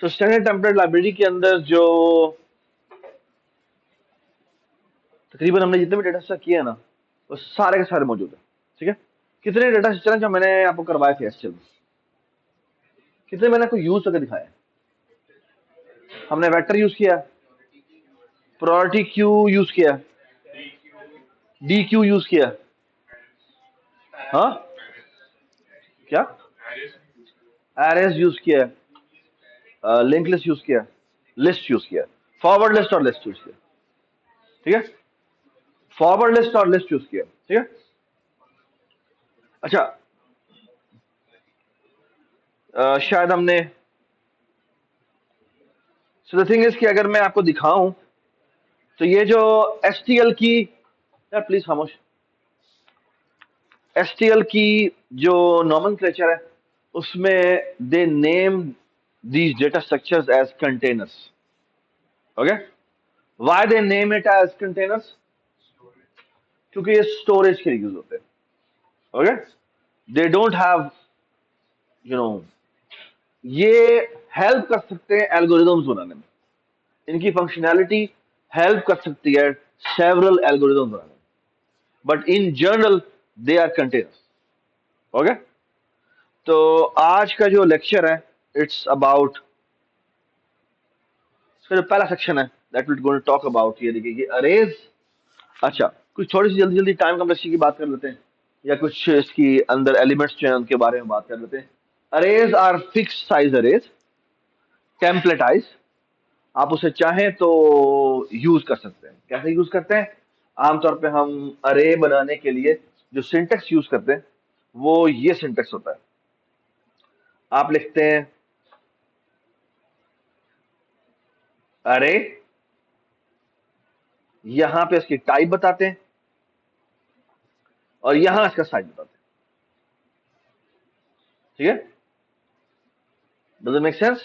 So standard template library के अंदर जो तकरीबन हमने जितने भी डेटा स्ट्रक्चर किए हैं ना, वो सारे के सारे मौजूद है। ठीक है, कितने डेटा स्ट्रक्चर हैं जो मैंने आपको करवाए थे एसक्यूएल में, कितने मैंने आपको यूज करके दिखाया है। हमने वेक्टर यूज किया, प्रायोरिटी क्यू यूज किया, डी क्यू यूज किया। हाँ, क्या एरेज यूज किया, लिंक लिस्ट यूज किया, लिस्ट यूज किया, फॉरवर्ड लिस्ट और लिस्ट यूज किया। ठीक है, फॉरवर्ड लिस्ट और लिस्ट यूज किया। ठीक है, अच्छा, शायद हमने, सो द थिंग इज कि अगर मैं आपको दिखाऊं तो ये जो एसटीएल की, यार प्लीज खामोश, एसटीएल की जो नॉमेनक्लेचर है उसमें दे name these data structures as containers. Okay, why they name it as containers? क्योंकि ये स्टोरेज के लिए यूज होते हैं। Okay, they don't have, you know, ये हेल्प कर सकते हैं एल्गोरिदम्स बनाने में, इनकी फंक्शनैलिटी हेल्प कर सकती है सेवरल एल्गोरिदम्स बनाने में, but in general they are containers. Okay, तो आज का जो लेक्चर है इट्स अबाउट, इसका जो पहला सेक्शन है that will going to talk about, ये देखिए ये अरेज। अच्छा, कुछ थोड़ी सी जल्दी जल्दी टाइम कम्प्लेक्सिटी की बात कर लेते हैं, या कुछ इसकी अंदर एलिमेंट्स जो है उनके बारे में बात कर लेते हैं। Arrays are fixed size arrays, templatize, आप उसे चाहें तो यूज कर सकते हैं। कैसे यूज करते हैं? आमतौर पे हम अरे बनाने के लिए जो सिंटेक्स यूज करते हैं वो ये सिंटेक्स होता है। आप लिखते हैं अरे, यहां पे इसकी टाइप बताते हैं और यहां इसका साइज बताते हैं। ठीक है, डज इट मेक सेंस?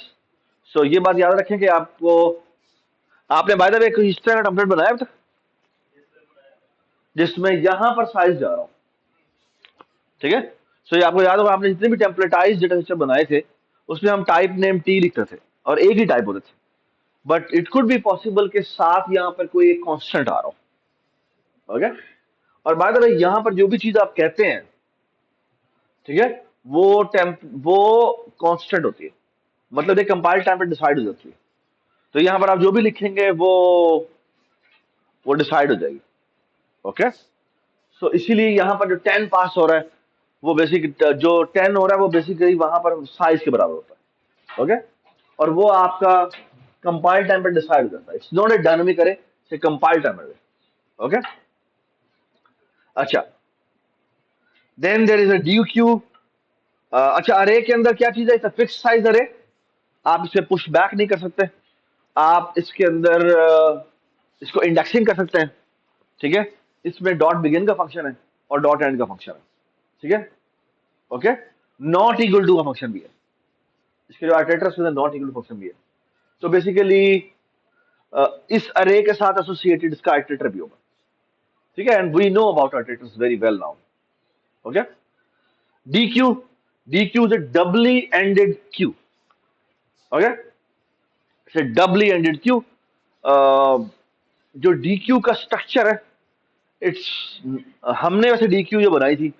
सो ये बात याद रखें कि आपको, आपने बाय द वे कोई इस तरह का टेम्पलेट बनाया अब तक जिसमें यहां पर साइज जा रहा हो? ठीक है, सो ये आपको याद होगा आपने जितने भी टेम्पलेटाइज डेटा स्ट्रक्चर बनाए थे उसमें हम टाइप नेम टी लिखते थे और एक ही टाइप होते थे, but it could be possible के साथ यहां पर कोई एक कांस्टेंट आ रहा हो। ओके, और बाय द वे यहां पर जो भी चीज आप कहते हैं, ठीक है, वो कांस्टेंट होती है, मतलब ये कंपाइल टाइम पर डिसाइड हो जाती है। तो यहां पर आप जो भी लिखेंगे वो डिसाइड हो जाएगी। ओके, सो इसीलिए यहां पर जो 10 पास हो रहा है वो बेसिक, जो 10 हो रहा है वो बेसिकली वहां पर साइज के बराबर होता है। ओके, और वो आपका कंपाइल टाइम पर डिसाइड हो जाता है। It's not a dynamic array, it's compile time array. Okay, अच्छा, then there is a deque. अच्छा, अरे के अंदर क्या चीज है? इट्स फिक्स साइज अरे, आप इसे पुश बैक नहीं कर सकते। आप इसके अंदर इसको इंडेक्सिंग कर सकते हैं। ठीक है, इसमें डॉट बिगिन का फंक्शन है और डॉट एंड का फंक्शन है। ठीक है, ओके, नॉट इक्वल टू का फंक्शन भी है, इसके जो आर्टेटर्स नॉट इक्वल टू फंक्शन भी है। तो बेसिकली इस अरे के साथ एसोसिएटेड इसका आर्टेटर भी होगा। ठीक है, and we know about iterators very well now. Okay, D Q, D Q is a doubly ended queue. Okay, it's a doubly ended queue. जो डी क्यू का स्ट्रक्चर है, इट्स, हमने वैसे डी क्यू जो बनाई थी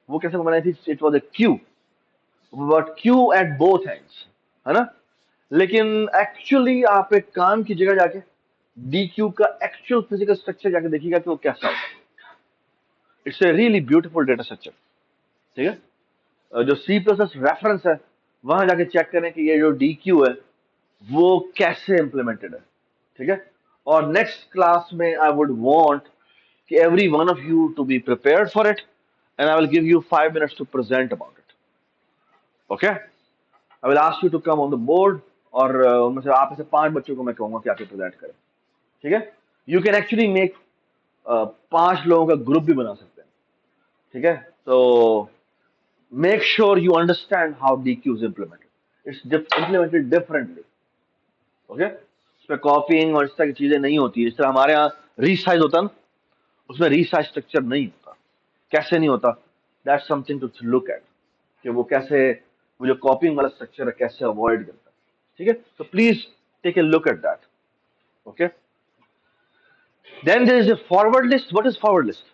वो कैसे बनाई थी? It was a Q, but Q at both ends, है ना? लेकिन एक्चुअली आप एक काम की जगह जाके डी क्यू का एक्चुअल फिजिकल स्ट्रक्चर जाके देखिएगा कि वो कैसा होता है। It's a really beautiful data structure. ठीक है, जो सी प्लस एस रेफरेंस है वहां जाके चेक करें कि ये जो डी क्यू है वो कैसे इंप्लीमेंटेड है। ठीक है, और नेक्स्ट क्लास में आई वुड वांट कि every one of you to be prepared for it, and I will give you 5 minutes to present about it. Okay, I will ask you to come on the board, और उनमें से आप में से 5 बच्चों को मैं कहूंगा कि आके प्रेजेंट करें। ठीक है, यू कैन एक्चुअली मेक 5 लोगों का ग्रुप भी बना सकते हैं। ठीक है, तो make sure you understand how D Q is implemented. It's implemented differently. Okay, उसमें कॉपिंग और इस तरह की चीजें नहीं होती, इस तरह हमारे यहाँ रीसाइज होता है ना, उसमें रीसाइज स्ट्रक्चर नहीं होता। कैसे नहीं होता? That's something to look at, कि वो कैसे, वो जो कॉपिंग वाला स्ट्रक्चर है कैसे अवॉइड करता है। ठीक है, so please take a look at that. Okay, then there is a forward list. What is forward list?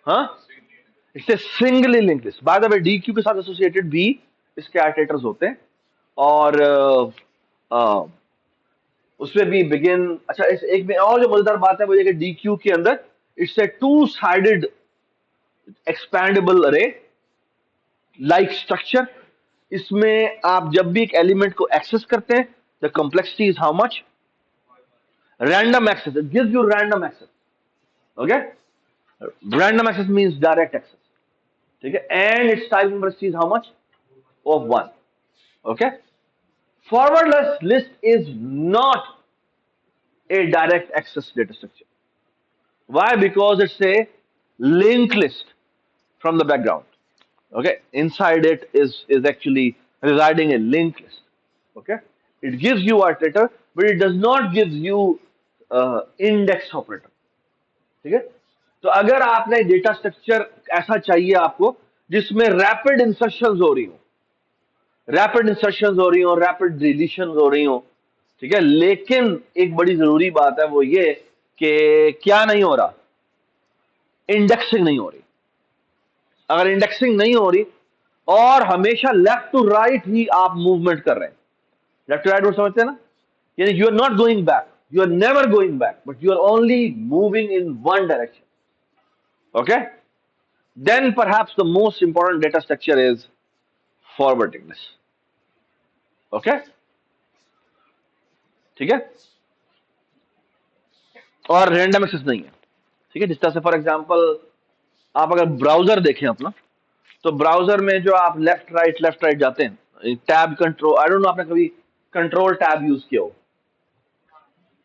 हाँ, it's a singly linked list. By the way, DQ के साथ associated भी इसके iterators होते हैं, और उसमें भी begin. अच्छा, इस एक में और जो मजेदार बात है वो ये कि DQ के अंदर it's a two-sided expandable array like structure. इसमें आप जब भी एक एलिमेंट को एक्सेस करते हैं, the complexity is how much? Random access. It gives you random access. Okay, random access means direct access. ठीक है, and its type number is how much? Of 1. Okay, forward list is not a direct access data structure. Why? Because it's a linked list from the background. Okay, inside it is actually residing a linked list. Okay, it gives you iterator, but it does not give you index operator. ठीक है, तो अगर आपने data structure ऐसा चाहिए आपको जिसमें rapid insertions हो रही हो, रैपिड डिलीशन हो रही हो, ठीक है, लेकिन एक बड़ी जरूरी बात है वो ये कि क्या नहीं हो रहा, इंडेक्सिंग नहीं हो रही. अगर इंडेक्सिंग नहीं हो रही और हमेशा लेफ्ट टू राइट ही आप मूवमेंट कर रहे हैं, लेफ्ट टू राइट वो समझते हैं ना, यानी you are not going back, you are never going back, but you are only moving in one direction. Okay, then perhaps the most important data structure is forwardingness. Okay, ठीक है, और random access नहीं है. ठीक है, जिस तरह से फॉर एग्जांपल आप अगर ब्राउजर देखें अपना, तो ब्राउजर में जो आप लेफ्ट राइट जाते हैं, tab control, I don't no आपने कभी कंट्रोल टैब यूज किया हो.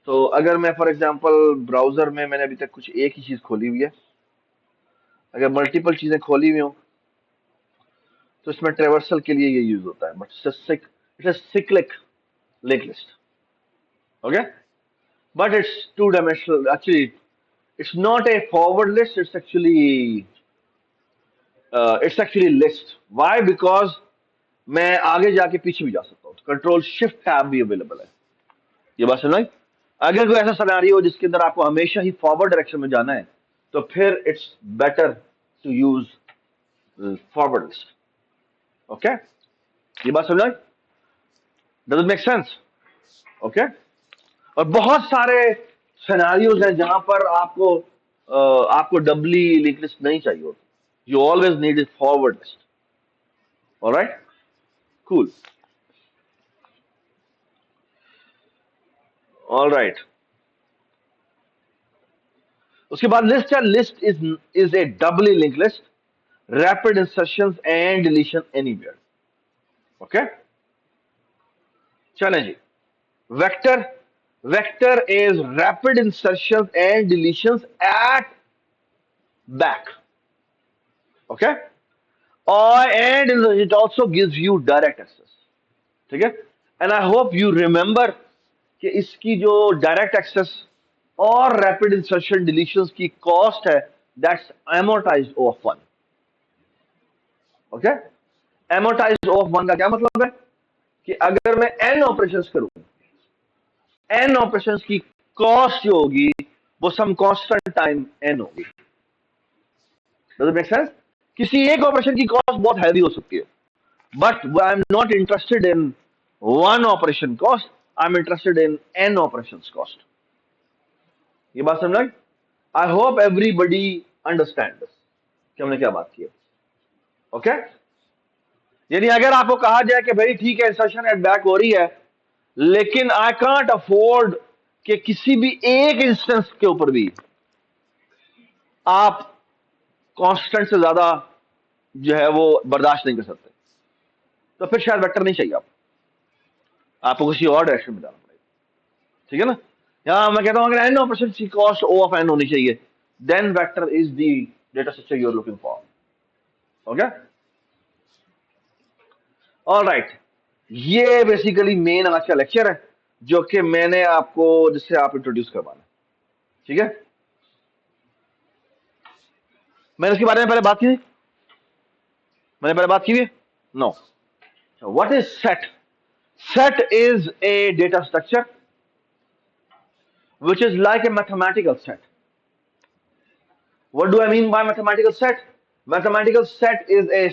तो अगर मैं फॉर एग्जांपल ब्राउजर में मैंने अभी तक कुछ एक ही चीज खोली हुई है, अगर मल्टीपल चीजें खोली हुई हो तो इसमें ट्रेवर्सल के लिए ये यूज होता है, but it's cyclic link list. Okay, but it's two-dimensional. Actually, it's not a forward list. It's actually list. Why? Because मैं आगे जाके पीछे भी जा सकता हूँ. कंट्रोल शिफ्ट टैब भी अवेलेबल है. ये बात समझ? अगर कोई ऐसा सिनेरियो हो जिसके अंदर आपको हमेशा ही फॉरवर्ड डायरेक्शन में जाना है, तो फिर it's better to use forward list. Okay, ये बात समझ? Does it make sense? Okay, और बहुत सारे सिनेरियोज हैं जहां पर आपको डबली लिंक लिस्ट नहीं चाहिए होती. You always need it forward list. Alright, cool. Alright, उसके बाद लिस्ट है. List is a doubly link list, rapid insertions and deletion anywhere. Okay, चलें जी. Vector is rapid insertions and deletions at back. Okay, and it also gives you direct access. ठीक है, and I hope you remember कि इसकी जो direct access और rapid insertion deletions की cost है, that's amortized of 1. Okay, amortized of 1 का क्या मतलब है कि अगर मैं n operations करूं, n ऑपरेशंस की कॉस्ट जो होगी वो सम कांस्टेंट टाइम n होगी. Does it make sense? किसी एक ऑपरेशन की कॉस्ट बहुत हैवी हो सकती है, but I am not interested in one operation cost, I am interested in n operations cost. ये बात समझ आई? I hope everybody understand this कि हमने क्या बात की है. ओके, यानी अगर आपको कहा जाए कि भाई ठीक है इंसर्शन एट बैक हो रही है, लेकिन आई कांट अफोर्ड कि किसी भी एक इंस्टेंस के ऊपर भी आप कांस्टेंट से ज्यादा जो है वो बर्दाश्त नहीं कर सकते, तो फिर शायद वेक्टर नहीं चाहिए आपको किसी और डायरेक्शन में जाना पड़ेगा. ठीक है ना? यहां मैं कहता हूं अगर n ऑपरेशन की कॉस्ट O of n होनी चाहिए, then vector is the data structure you are looking for. Okay, alright, ये बेसिकली मेन आज का लेक्चर है जो कि मैंने आपको जिससे आप इंट्रोड्यूस करवाना. ठीक है, मैंने इसके बारे में पहले बात की थी, मैंने पहले बात की है? No. What is set? Set is a data structure which is like a mathematical set. What do I mean by mathematical set? Mathematical set is a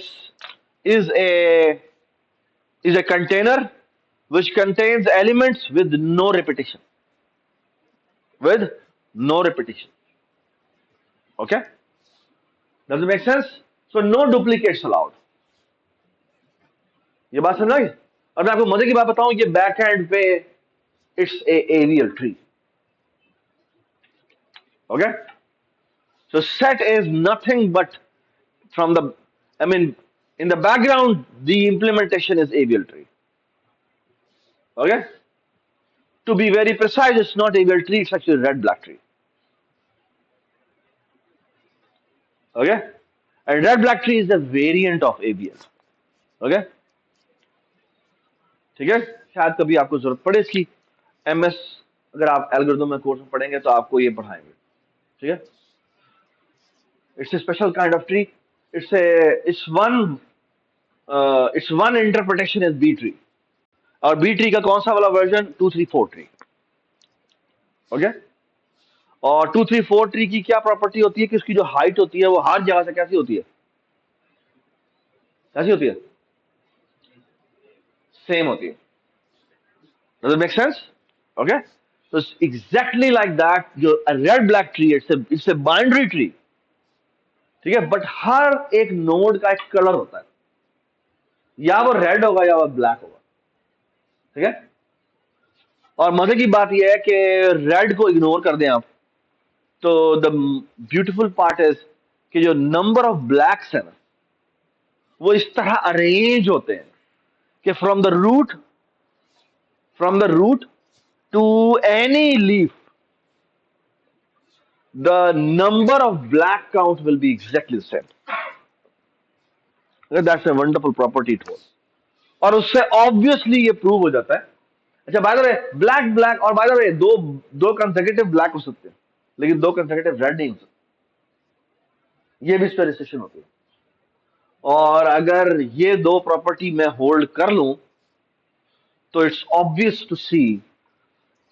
is a container which contains elements with no repetition. With no repetition. Okay? Does it make sense? So no duplicates allowed. ये बात समझ आई? और मैं आपको मजे की बात बताऊं, ये बैक एंड पे it's a aerial tree. Okay? So set is nothing but from the, I mean, in the background, the implementation is avial tree. Okay? To be very precise, it's not avial tree, it's actually red black tree. Okay? And red black tree is a variant of avial. Okay? ठीक है? शायद कभी आपको जरूरत पड़े इसकी. MS अगर आप एल्गोरिथम में कोर्स में पढ़ेंगे तो आपको ये पढ़ाएंगे. ठीक है? It's a special kind of tree. It's one interpretation is B tree. और बी ट्री का कौन सा वाला वर्जन? 234 ट्री. ओके. और 234 ट्री की क्या प्रॉपर्टी होती है कि उसकी जो हाइट होती है वो हर जगह से कैसी होती है? कैसी होती है? सेम होती है. Does it make sense? Okay. So it's exactly like that. जो red black tree, it's a binary tree. ठीक है. बट हर एक नोड का एक कलर होता है, या वो रेड होगा या वो ब्लैक होगा. ठीक है. और मजे की बात यह है कि रेड को इग्नोर कर दें आप, तो द ब्यूटीफुल पार्ट इज कि जो नंबर ऑफ ब्लैक्स है ना, वो इस तरह अरेंज होते हैं कि from the root to any leaf the number of black count will be exactly the same. That's a wonderful property it was. और उससे ऑब्वियसली ये प्रूव हो जाता है. अच्छा, by the way black black, और बाय द वे दो दो कंसेक्यूटिव ब्लैक हो सकते हैं लेकिन दो कंसेक्यूटिव रेड नहीं हो सकते. ये भी इस पर रिस्ट्रिक्शन होती है. और अगर ये दो प्रॉपर्टी मैं होल्ड कर लूं तो इट्स ऑब्वियस टू सी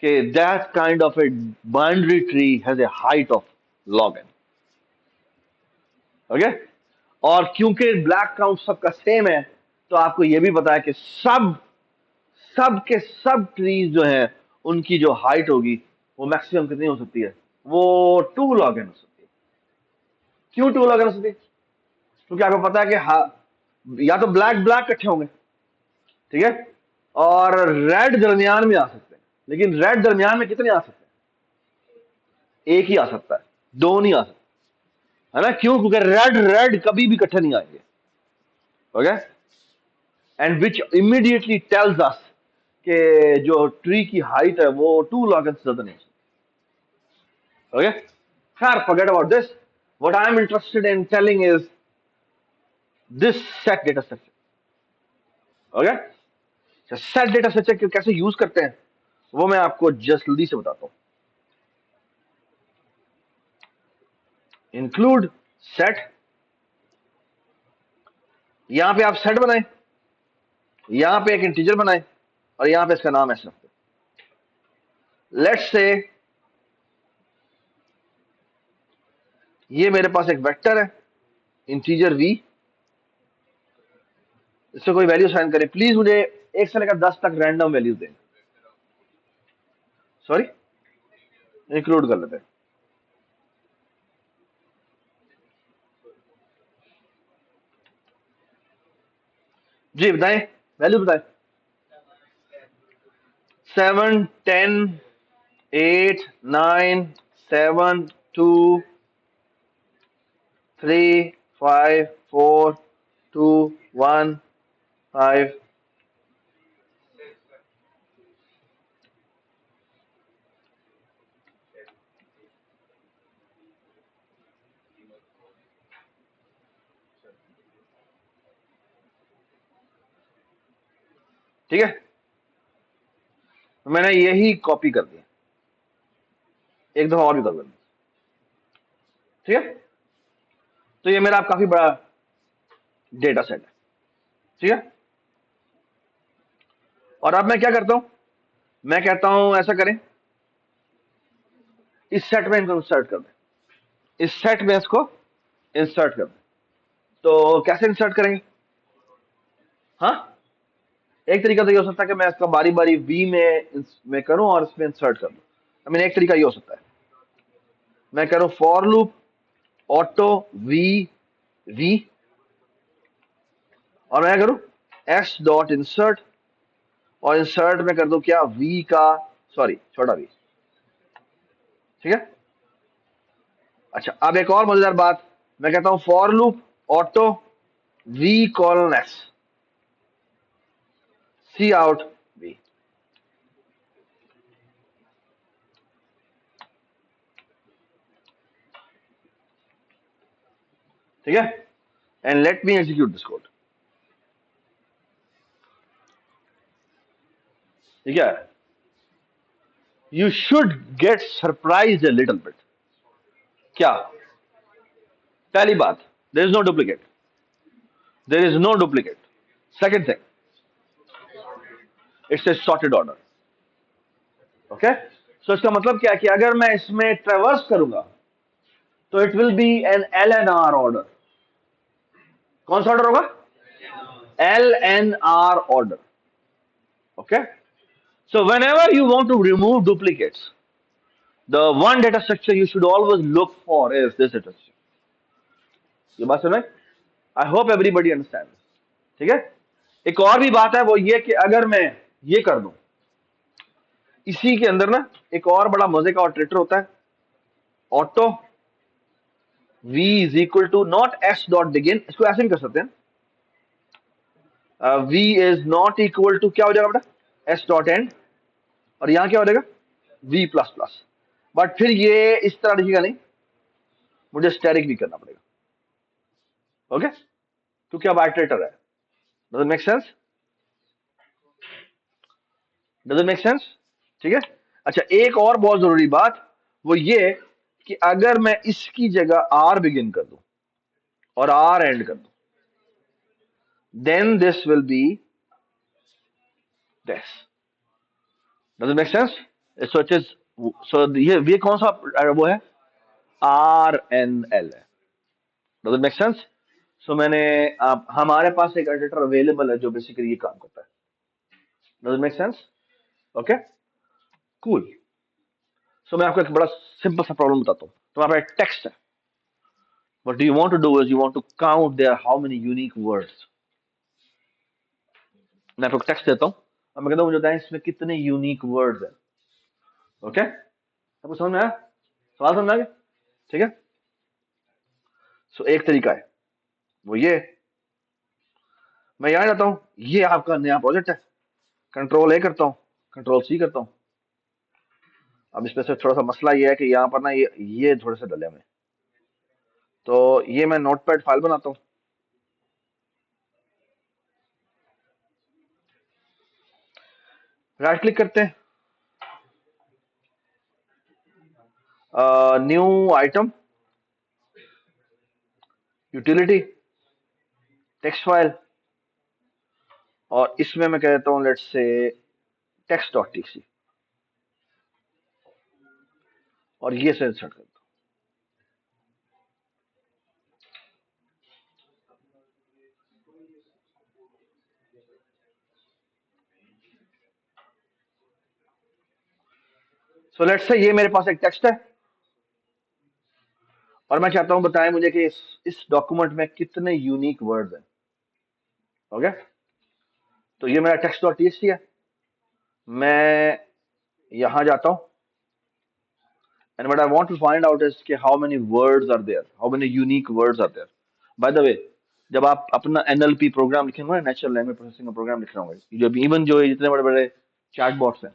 कि that kind of a binary tree has a height of log n. Okay. और क्योंकि ब्लैक काउंट सबका सेम है तो आपको यह भी पता है कि सब के सब ट्रीज जो हैं उनकी जो हाइट होगी वो मैक्सिमम कितनी हो सकती है? वो 2 log n हो सकती है. क्यों 2 log n हो सकती है? क्योंकि आपको पता है कि या तो ब्लैक ब्लैक इकट्ठे होंगे, ठीक है, और रेड दरमियान में आ सकते हैं. लेकिन रेड दरमियान में कितने आ सकते हैं? एक ही आ सकता है, दो नहीं आ सकते, है ना? क्यों? क्योंकि रेड रेड कभी भी इकट्ठे नहीं आएंगे. Okay. And which immediately tells us कि जो ट्री की हाइट है वो 2 log n से ज्यादा नहीं. ओके. खैर, forget about this. What I am interested in telling is this set data structure. Okay. Set data structure कैसे यूज करते हैं वो मैं आपको जस्ट जल्दी से बताता हूं. Include set. यहां पे आप सेट बनाएं, यहां पे एक इंटीजर बनाएं और यहां पे इसका नाम ऐसे रखते हैं. लेट्स से ये मेरे पास एक वेक्टर है इंटीजर v. इससे कोई वैल्यू साइन करें प्लीज. मुझे 1 से लेकर 10 तक रैंडम वैल्यूज दें. सॉरी, इंक्लूड कर लेते हैं. जी बताएं, वैल्यू बताएं. 7 10 8 9 7 2 3 5 4 2 1 5. ठीक है. तो मैंने यही कॉपी कर दिया, एक दफा और भी कर लेंगे. ठीक है. तो ये मेरा काफी बड़ा डेटा सेट है. ठीक है. और अब मैं क्या करता हूं, मैं कहता हूं ऐसा करें, इस सेट में इनको इंसर्ट कर दें, इस सेट में इसको इंसर्ट कर दें। तो कैसे इंसर्ट करेंगे? हाँ, एक तरीका तो ये हो सकता है कि मैं इसका बारी बारी वी में करूं और इसमें इंसर्ट कर दूं। आई मीन एक तरीका ये हो सकता है, मैं करूं for loop auto v v, और मैं करूं एस डॉट इंसर्ट, और इंसर्ट में कर दूं क्या, वी का, सॉरी छोटा वी। ठीक है। अच्छा, अब एक और मजेदार बात, मैं कहता हूं for loop auto V colon S, C out V. ठीक है, and let me execute this code. ठीक है, you should get surprise a little bit. क्या? पहली बात, there is no duplicate, there is no duplicate. Second thing, it's a sorted order. Okay, so इसका मतलब क्या है कि अगर मैं इसमें ट्रेवर्स करूंगा तो it will be in L N R order. कौन सा ऑर्डर होगा? L N R order. Okay, so whenever you want to remove duplicates, the one data structure you should always look for is this data structure. ये बात समझ? आई hope everybody understand. ठीक है, एक और भी बात है, वो ये कि अगर मैं ये कर दूं, इसी के अंदर ना एक और बड़ा मजे का ऑपरेटर होता है, auto v is equal to not s dot begin, इसको ऐसे भी कर सकते हैं, v is not equal to क्या हो जाएगा बेटा, s डॉट एंड, और यहां क्या हो जाएगा, v प्लस प्लस। बट फिर ये इस तरह लिखेगा नहीं, मुझे स्टैटिक भी करना पड़ेगा। ओके, क्योंकि अब आइटरेटर है। Does it make sense? Does it make sense? ठीक है। अच्छा, एक और बहुत जरूरी बात, वो ये कि अगर मैं इसकी जगह आर बिगिन कर दूं और आर एंड कर दूं, then this will be this. Does it make sense? So it is, so ये कौन सा वो है, आर एन एल है। Does it make sense? So मैंने हमारे पास एक एडिटर अवेलेबल है जो बेसिकली ये काम करता है। Does it make sense? Okay, cool. So मैं आपको एक बड़ा सिंपल सा प्रॉब्लम बताता हूँ। तुम्हारे पास एक टेक्स्ट है, what do you want to do is you want to count there how many unique words. मैं आपको टेक्स्ट देता हूँ, अब मैं कहता हूँ मुझे बताएं इसमें कितने यूनिक वर्ड्स हैं। ओके, आपको समझ में आया? सवाल समझ में आ गया? ठीक है। सो एक तरीका है वो ये, मैं यहाँ जाता हूँ, ये आपका नया प्रोजेक्ट है, कंट्रोल ए करता हूँ, कंट्रोल सी करता हूँ। अब इसमें से थोड़ा सा मसला ये है कि यहाँ पर ना ये थोड़े से डले हुए, तो ये मैं नोटपैड फाइल बनाता हूँ, राइट क्लिक करते हैं, new item, utility, text file, और इसमें मैं कह देता हूँ let's say text dot TC, और ये से इंसर्ट करता हूँ। सो लेट्स से ये मेरे पास एक टेक्स्ट है, और मैं चाहता हूं बताएं मुझे कि इस डॉक्यूमेंट में कितने यूनिक वर्ड्स हैं। ओके, तो ये मेरा टेक्स्ट डॉट टीएक्सटी है, मैं यहां जाता हूं, and what I want to find out is कि how many words are there, how many unique words are there. By the way, जब आप अपना एनएलपी प्रोग्राम लिखेंगे, नेचुरल लैंग्वेज प्रोसेसिंग का प्रोग्राम लिख रहे होंगे, जब इवन जो जितने बड़े बड़े चैट बॉट्स हैं,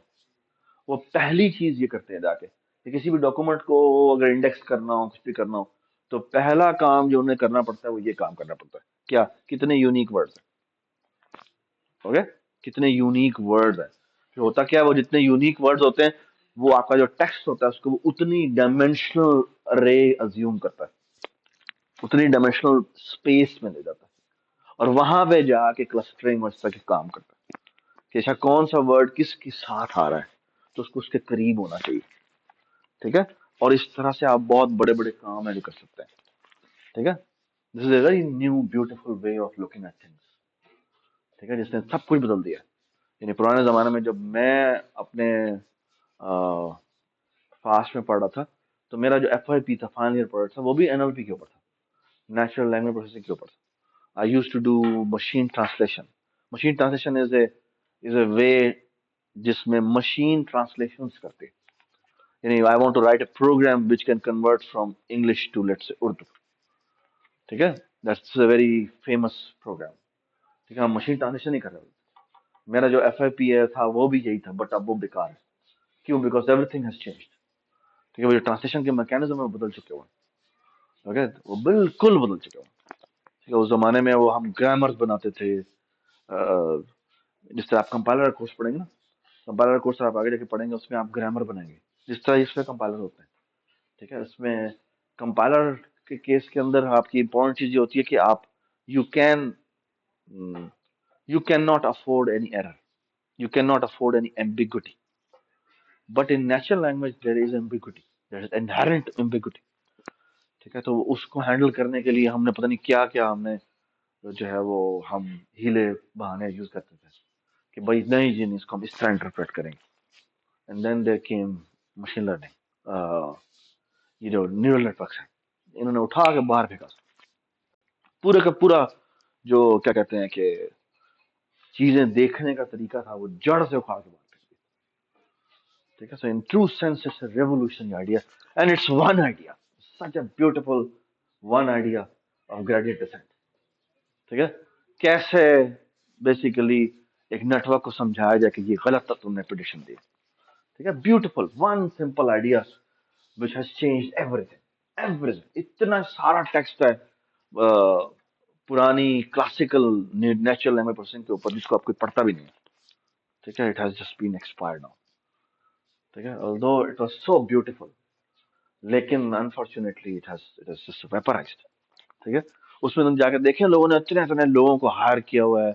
वो पहली चीज ये करते हैं जाके कि किसी भी डॉक्यूमेंट को अगर इंडेक्स करना हो, कुछ भी करना हो, तो पहला काम जो उन्हें करना पड़ता है वो ये काम करना पड़ता है, क्या, कितने यूनिक वर्ड्स हैं। ओके, कितने यूनिक वर्ड्स हैं। फिर होता क्या है, वो जितने यूनिक वर्ड्स होते हैं, वो आपका जो टेक्स्ट होता है उसको वो उतनी डायमेंशनल अरे अज्यूम करता है, उतनी डायमेंशनल स्पेस में ले जाता है, और वहां पे जाके क्लस्टरिंग और इस तरह के काम करता है कि अच्छा कौन सा वर्ड किसके साथ आ रहा है, तो उसको उसके करीब होना चाहिए। ठीक है, और इस तरह से आप बहुत बड़े बड़े काम है जो कर सकते हैं। ठीक है, this is a very new beautiful way of looking at things. ठीक है, जिसने सब कुछ बदल दिया। यानी पुराने जमाने में जब मैं अपने फास्ट में पढ़ रहा था, तो मेरा जो FYP था, फाइनल ईयर प्रोडक्ट था, वो भी NLP के ऊपर था, नेचुरल लैंग्वेज प्रोसेसिंग के ऊपर था। I use to do machine translation. Machine translation is a way जिसमें मशीन ट्रांसलेशंस करते हैं। यानी I want to write a program which can convert from English to let's say Urdu. ठीक है, that's a very famous program. ठीक है, हम machine translation ही कर रहे हैं। मेरा जो FYP था वो भी यही था, बट अब वो बेकार है। क्यों? Because everything has changed. ठीक है, वो जो ट्रांसलेशन के मैकेनिज्म है वो बदल चुके हुए हैं। ओके, वो बिल्कुल बदल चुके हुए हैं। ठीक है, उस जमाने में वो हम ग्रामर्स बनाते थे। जिस तरह आप कंपाइलर कोर्स पढ़ेंगे ना, कंपाइलर कोर्स आप आगे जाके पढ़ेंगे, उसमें आप ग्रामर बनाएंगे जिस तरह इसमें कंपाइलर होते हैं। ठीक है, इसमें कंपाइलर के केस के अंदर आपकी इंपॉर्टेंट चीज ये होती है कि आप you can you can not afford any error, you can not afford any ambiguity. But in natural language there is ambiguity, there is inherent ambiguity. ठीक है, तो उसको हैंडल करने के लिए हमने पता नहीं क्या क्या हमने जो है वो हम हीले बहाने यूज करते थे कि भाई नहीं जी, नहीं, इसको हम इस तरह इंटरप्रेट करेंगे। And then there came machine learning. ये जो न्यूरल नेटवर्क्स हैं, इन्होंने उठा के बाहर फेंका पूरे का पूरा। जो क्या कहते हैं कि चीजें देखने का तरीका था, वो जड़ से उखाड़ के बाहर फेंक दिया। ठीक है, so in true sense it's a revolutionary idea, and it's one idea, such a beautiful one idea of gradient descent. ठीक है, कैसे बेसिकली एक नेटवर्क को समझाया जाए कि ये गलत था, तुमने प्रिडिक्शन दी। ठीक है, beautiful one simple idea which has changed everything. Everything, इतना सारा टेक्स्ट है पुरानी क्लासिकल नेचुरल लैंग्वेज प्रोसेसिंग के ऊपर, जिसको आपको पढ़ता भी नहीं है। ठीक है, it has just been expired now. ठीक है, although it was so beautiful, लेकिन unfortunately it has just vaporized. ठीक है, उसमें तुम जाकर देखें, लोगों ने इतने इतने लोगों को हायर किया हुआ है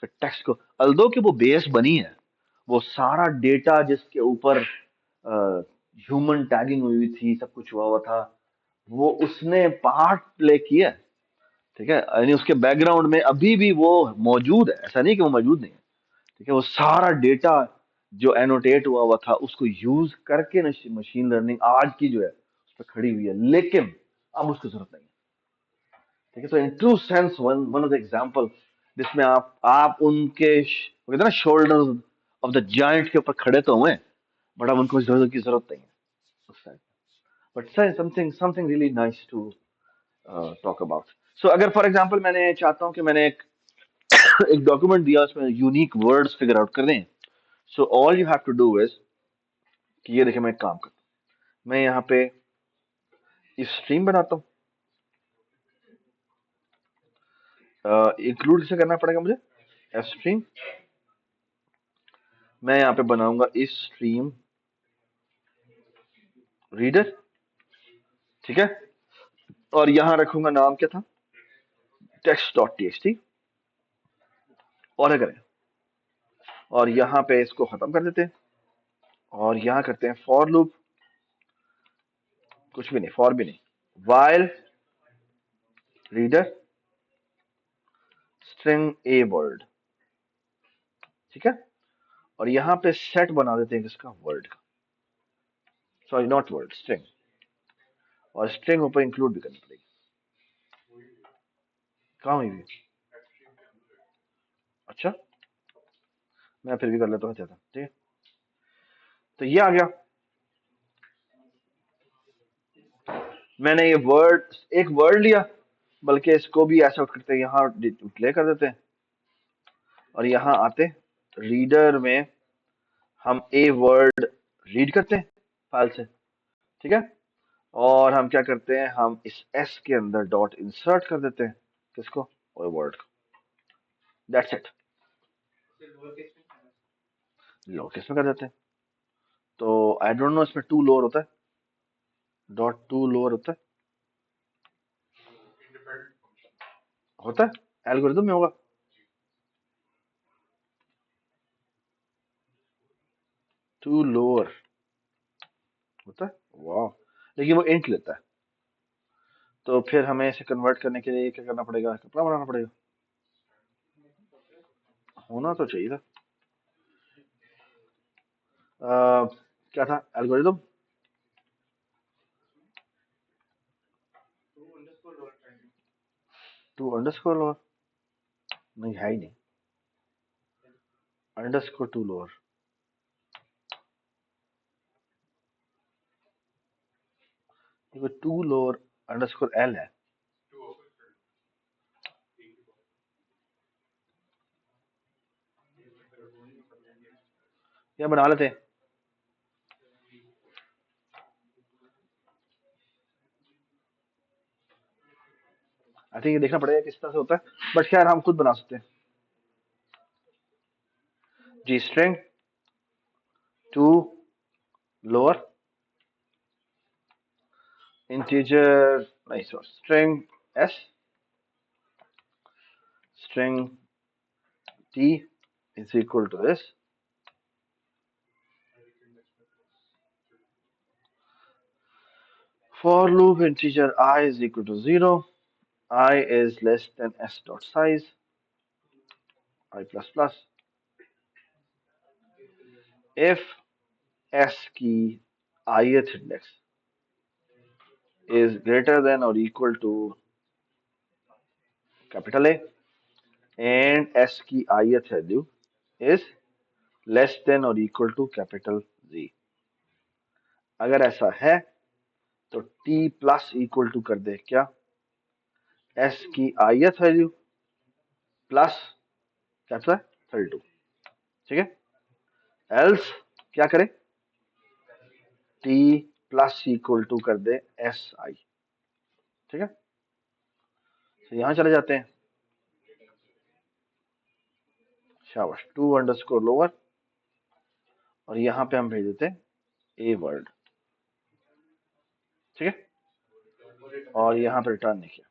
टेक्स्ट को। अल्दो कि वो बेस बनी है, वो सारा डेटा जिसके ऊपर ह्यूमन टैगिंग हुई थी, सब कुछ हुआ हुआ था, वो उसने पार्ट प्ले किया। ठीक है, यानी उसके बैकग्राउंड में अभी भी वो मौजूद है, ऐसा नहीं कि वो मौजूद नहीं है। ठीक है, वो सारा डेटा जो एनोटेट हुआ हुआ था, उसको यूज करके मशीन लर्निंग आज की जो है उस पर खड़ी हुई है, लेकिन अब उसकी जरूरत नहीं है। ठीक है, तो इन true sense one one of the example जिसमें आप उनके वो कहते हैं ना, शोल्डर ऑफ द जायंट के ऊपर खड़े तो हुए, बट अब उनको जरूरत की जरूरत नहीं है उस time. But something something really nice to talk about. So अगर फॉर एग्जांपल मैंने चाहता हूं कि मैंने एक डॉक्यूमेंट दिया, उसमें यूनिक वर्ड्स फिगर आउट कर दें, so all you have to do is कि ये देखिए, मैं एक काम करता हूं, मैं यहाँ पे स्ट्रीम बनाता हूँ। इंक्लूड किसे करना पड़ेगा मुझे? स्ट्रीम। मैं यहाँ पे बनाऊंगा इस स्ट्रीम रीडर। ठीक है, और यहां रखूंगा नाम क्या था, text.txt। और करें, और यहां पे इसको खत्म कर देते हैं, और यहां करते हैं फॉर लूप। कुछ भी नहीं, फॉर भी नहीं, while reader string a word. ठीक है, और यहां पे सेट बना देते हैं किसका, वर्ड का, सॉरी नॉट वर्ड, स्ट्रिंग। और स्ट्रिंग ऊपर इंक्लूड भी करनी पड़ेगी। कहाँ हुई भी? अच्छा, मैं फिर भी कर लेता हूँ ज्यादा। ठीक है, तो ये आ गया। मैंने ये वर्ड, एक वर्ड लिया, बल्कि इसको भी ऐसा करते हैं, यहाँ डिक्लेयर कर देते हैं, और यहाँ आते रीडर में हम ए वर्ड रीड करते हैं फाइल से। ठीक है, और हम क्या करते हैं, हम इस एस के अंदर डॉट इंसर्ट कर देते हैं किसको, और वर्ड को। दैट्स इट, लोअर केस में कर देते हैं। तो आई डोंट नो इसमें टू लोअर होता है, डॉट टू लोअर होता है एल्गोरिथम में होगा। टू लोअर होता है, वाह, लेकिन वो इंट लेता है। तो फिर हमें इसे कन्वर्ट करने के लिए क्या करना पड़ेगा, कितना बनाना पड़ेगा, होना तो चाहिए था। क्या था एल्गोरिदम, टू अंडरस्कोर लोअर, नहीं है ही नहीं, अंडरस्कोर टू लोअर, देखो टू लोअर अंडरस्कोर एल है। या बना लेते हैं, आई थिंक ये देखना पड़ेगा किस तरह से होता है, बट खैर हम खुद बना सकते हैं। जी स्ट्रिंग टू लोअर इंटीजर, नहीं sorry, string S, string t is equal to this, for loop integer I is equal to 0, I is less than s dot size, I plus plus, if s की ith index is greater than or equal to capital A and s की ith value is less than or equal to capital Z, अगर ऐसा है तो t plus equal to कर दे क्या, s की ith value plus capital 32, ठीक है, एल्स क्या करें, t प्लस इक्वल टू कर दे एस आई, ठीक है। तो यहां चले जाते हैं, शाबाश, टू अंडरस्कोर लोअर, और यहां पे हम भेज देते हैं ए वर्ड, ठीक है, और यहां पे रिटर्न नहीं किया,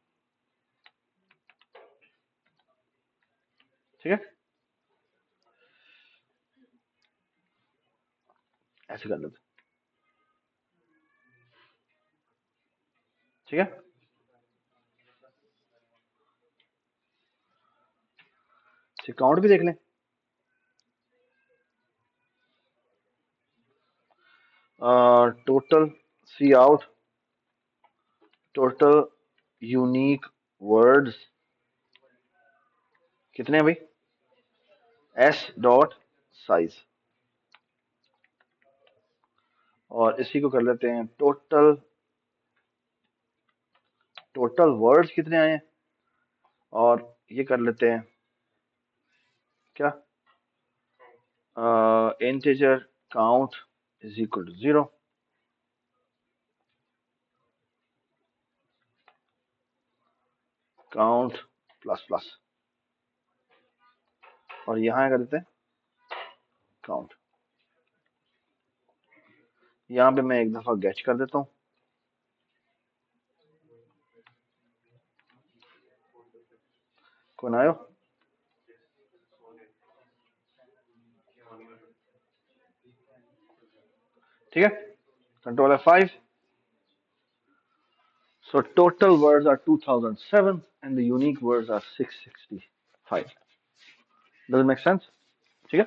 ठीक है, ऐसे कर लेते, ठीक है। काउंट भी देख लें, total cout, total unique words कितने हैं भाई, एस डॉट साइज, और इसी को कर लेते हैं टोटल, टोटल वर्ड्स कितने आए हैं, और ये कर लेते हैं क्या, integer count is equal to 0, count plus plus, और यहां कर देते हैं काउंट, यहां पे मैं एक दफा गेच कर देता हूं, कौन आयो, ठीक है, control F5, so total words are 2007 and the unique words are 665, does it make sense, ठीक है,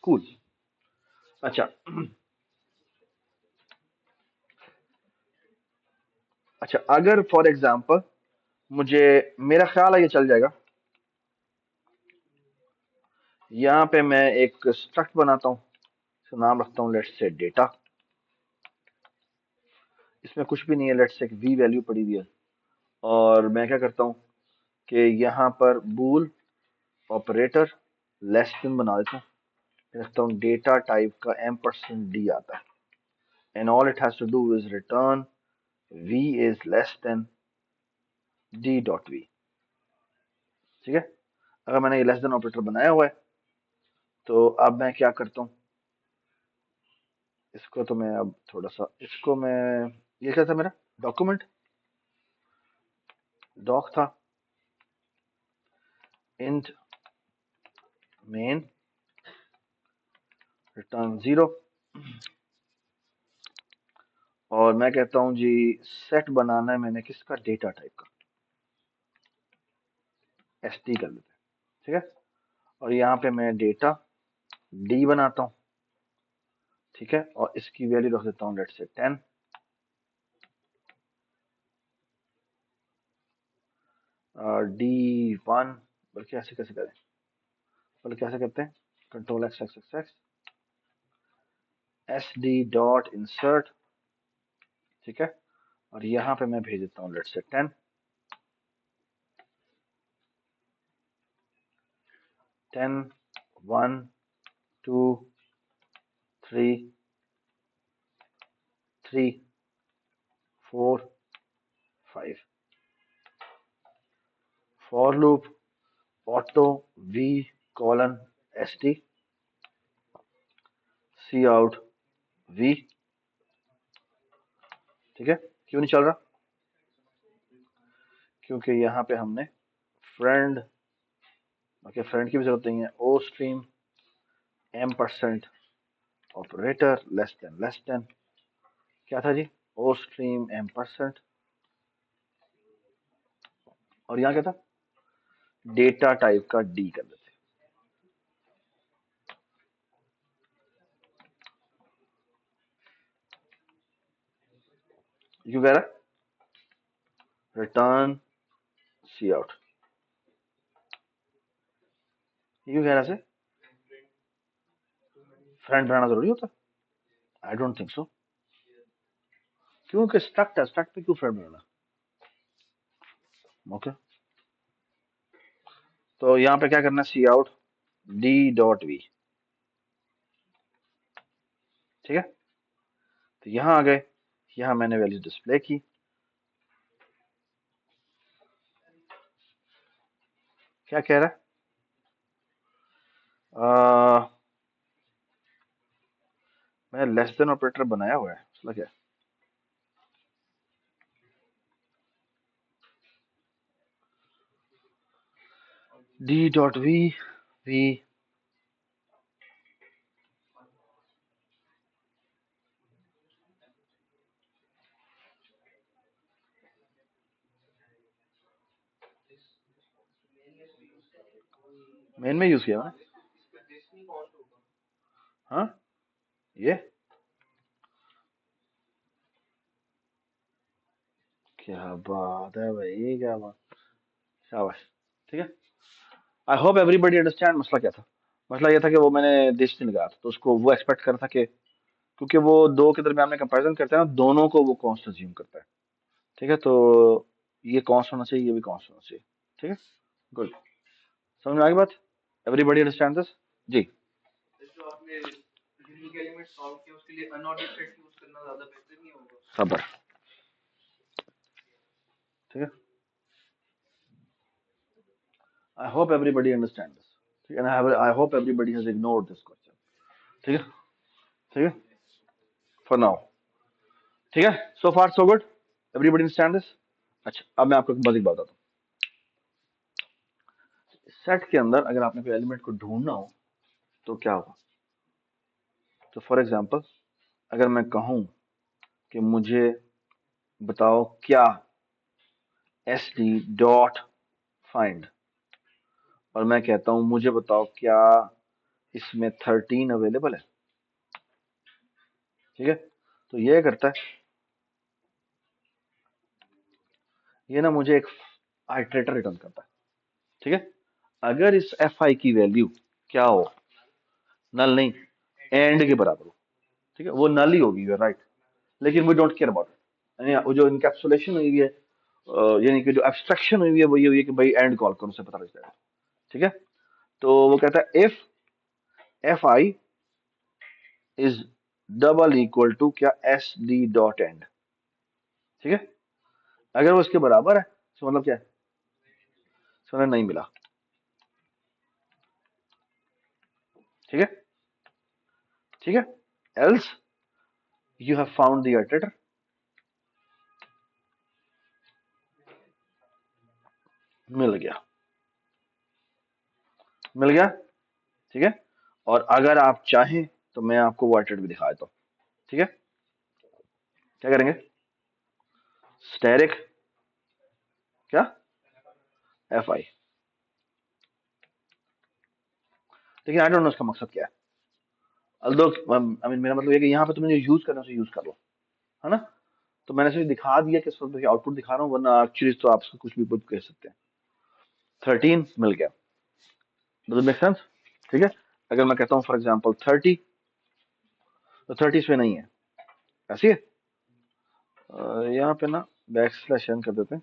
कूल, अच्छा, अच्छा अगर फॉर एग्जांपल मुझे, मेरा ख्याल है ये चल जाएगा, यहाँ पे मैं एक स्ट्रक्ट बनाता हूँ, इसका नाम रखता हूँ लेट्स से डेटा, इसमें कुछ भी नहीं है, लेट्स से एक वी वैल्यू पड़ी हुई है, और मैं क्या करता हूँ कि यहाँ पर बूल ऑपरेटर लेस देन बना देता हूँ, रखता हूँ डेटा टाइप का %d आता है, and all it has to do is return v is less than d dot v, ठीक है। अगर मैंने ये लेस देन ऑपरेटर बनाया हुआ है, तो अब मैं क्या करता हूँ, इसको तो मैं अब थोड़ा सा, इसको मैं, ये क्या था मेरा डॉक्यूमेंट, डॉक था इंट मेन रिटर्न 0, और मैं कहता हूं जी सेट बनाना है मैंने किसका, डेटा टाइप का, एसटी कर लेते हैं। ठीक है, और यहाँ पे मैं डेटा डी बनाता हूँ। ठीक है, और इसकी वैल्यू रख देता हूँ लेट्स से 10। D1, बल्कि ऐसे कैसे करें, बल्कि कैसे करते हैं, control x x x x S d dot insert. ठीक है, और यहाँ पे मैं भेज देता हूँ let's say 10। 10 1 2 3 3 4 5 for loop auto v colon s t cout v। ठीक है, क्यों नहीं चल रहा, क्योंकि यहाँ पे हमने फ्रेंड, ओके फ्रेंड की भी जरूरत नहीं है, ostream m% operator less than क्या था जी, ओ स्ट्रीम m%, और यहाँ क्या था, डेटा टाइप का डी कर देते। क्यों कह रहा है रिटर्न सी आउट, क्यों कह रहा है, फ्रेंड बनाना जरूरी होता, आई डोंट थिंक सो, क्योंकि स्ट्रक्ट है, स्ट्रक्ट पे क्यों फ्रेंड बनाना। ओके, तो यहाँ पे क्या करना है, सी आउट डी डॉट वी। ठीक है, तो यहाँ आ गए, यहाँ मैंने वैल्यू डिस्प्ले की। क्या कह रहा है, मैंने लेस देन ऑपरेटर बनाया हुआ है, उसका क्या, d dot v v main में यूज किया ना। हाँ, ये क्या बात है भाई, क्या बात, शाबाश। ठीक है, आई होप एवरीबडी अंडरस्टैंड मसला क्या था। मसला ये था कि वो मैंने देश से निकाला तो उसको वो एक्सपेक्ट कर था कि, क्योंकि वो दो के दरमियान में कंपैरिजन करते हैं ना, दोनों को वो कॉन्स्ट अज्यूम करता है। ठीक है, तो ये कॉन्स्ट होना चाहिए, ये भी कॉन्स्ट होना चाहिए। ठीक है, गुड, समझ में आ गई बात, एवरीबडी अंडरस्टैंड दिस जी। सबर, ठीक है, I hope everybody understand this. ठीक है, I hope everybody has ignored this question. ठीक है, ठीक है, फॉर नाउ। ठीक है, so far so good, everybody understand this. अच्छा, अब मैं आपको एक बड़ी बात बताता हूँ, सेट के अंदर अगर आपने कोई एलिमेंट को ढूंढना हो तो क्या होगा। तो फॉर एग्जांपल, अगर मैं कहूं कि मुझे बताओ क्या एस डी डॉट फाइंड, और मैं कहता हूं मुझे बताओ क्या इसमें 13 अवेलेबल है। ठीक है, तो ये करता है, ये ना मुझे एक आइटरेटर रिटर्न करता है। ठीक है, अगर इस एफ आई की वैल्यू क्या हो, नल नहीं, एंड के बराबर हो, ठीक है, वो नल ही होगी, यू राइट, लेकिन we don't care about it. यानी वो जो इनकैप्सुलेशन हुई है, यानी कि जो एब्स्ट्रक्शन हुई है वो ये हुई है कि भाई एंड कॉल करो, उसे पता लग जाएगा। ठीक है, तो वो कहता है if f i is double equal to क्या, एस डी डॉट एंड। ठीक है, अगर वो इसके बराबर है तो मतलब क्या है, तो उन्हें नहीं मिला। ठीक है, ठीक है, else you have found the iterator, मिल गया, मिल गया। ठीक है, और अगर आप चाहें तो मैं आपको वाइट भी दिखा देता हूँ। ठीक है, क्या करेंगे? स्टेरिक क्या? F I. लेकिन आई डोंट नो इसका मकसद क्या है। अल्दो आई मीन मेरा मतलब ये कि यहाँ पे तुमने जो यूज करना है उसे यूज कर लो, है ना? तो मैंने सिर्फ दिखा दिया कि इस वक्त आउटपुट दिखा रहा हूँ, वरना एक्चुअली तो आप इसको कुछ भी कह सकते हैं। 13 मिल गया। Does it make sense? ठीक है, अगर मैं कहता हूँ फॉर एग्जांपल 30, तो 30 इसमें नहीं है, ऐसी है। यहाँ पे ना बैक स्लैश एन कर देते हैं,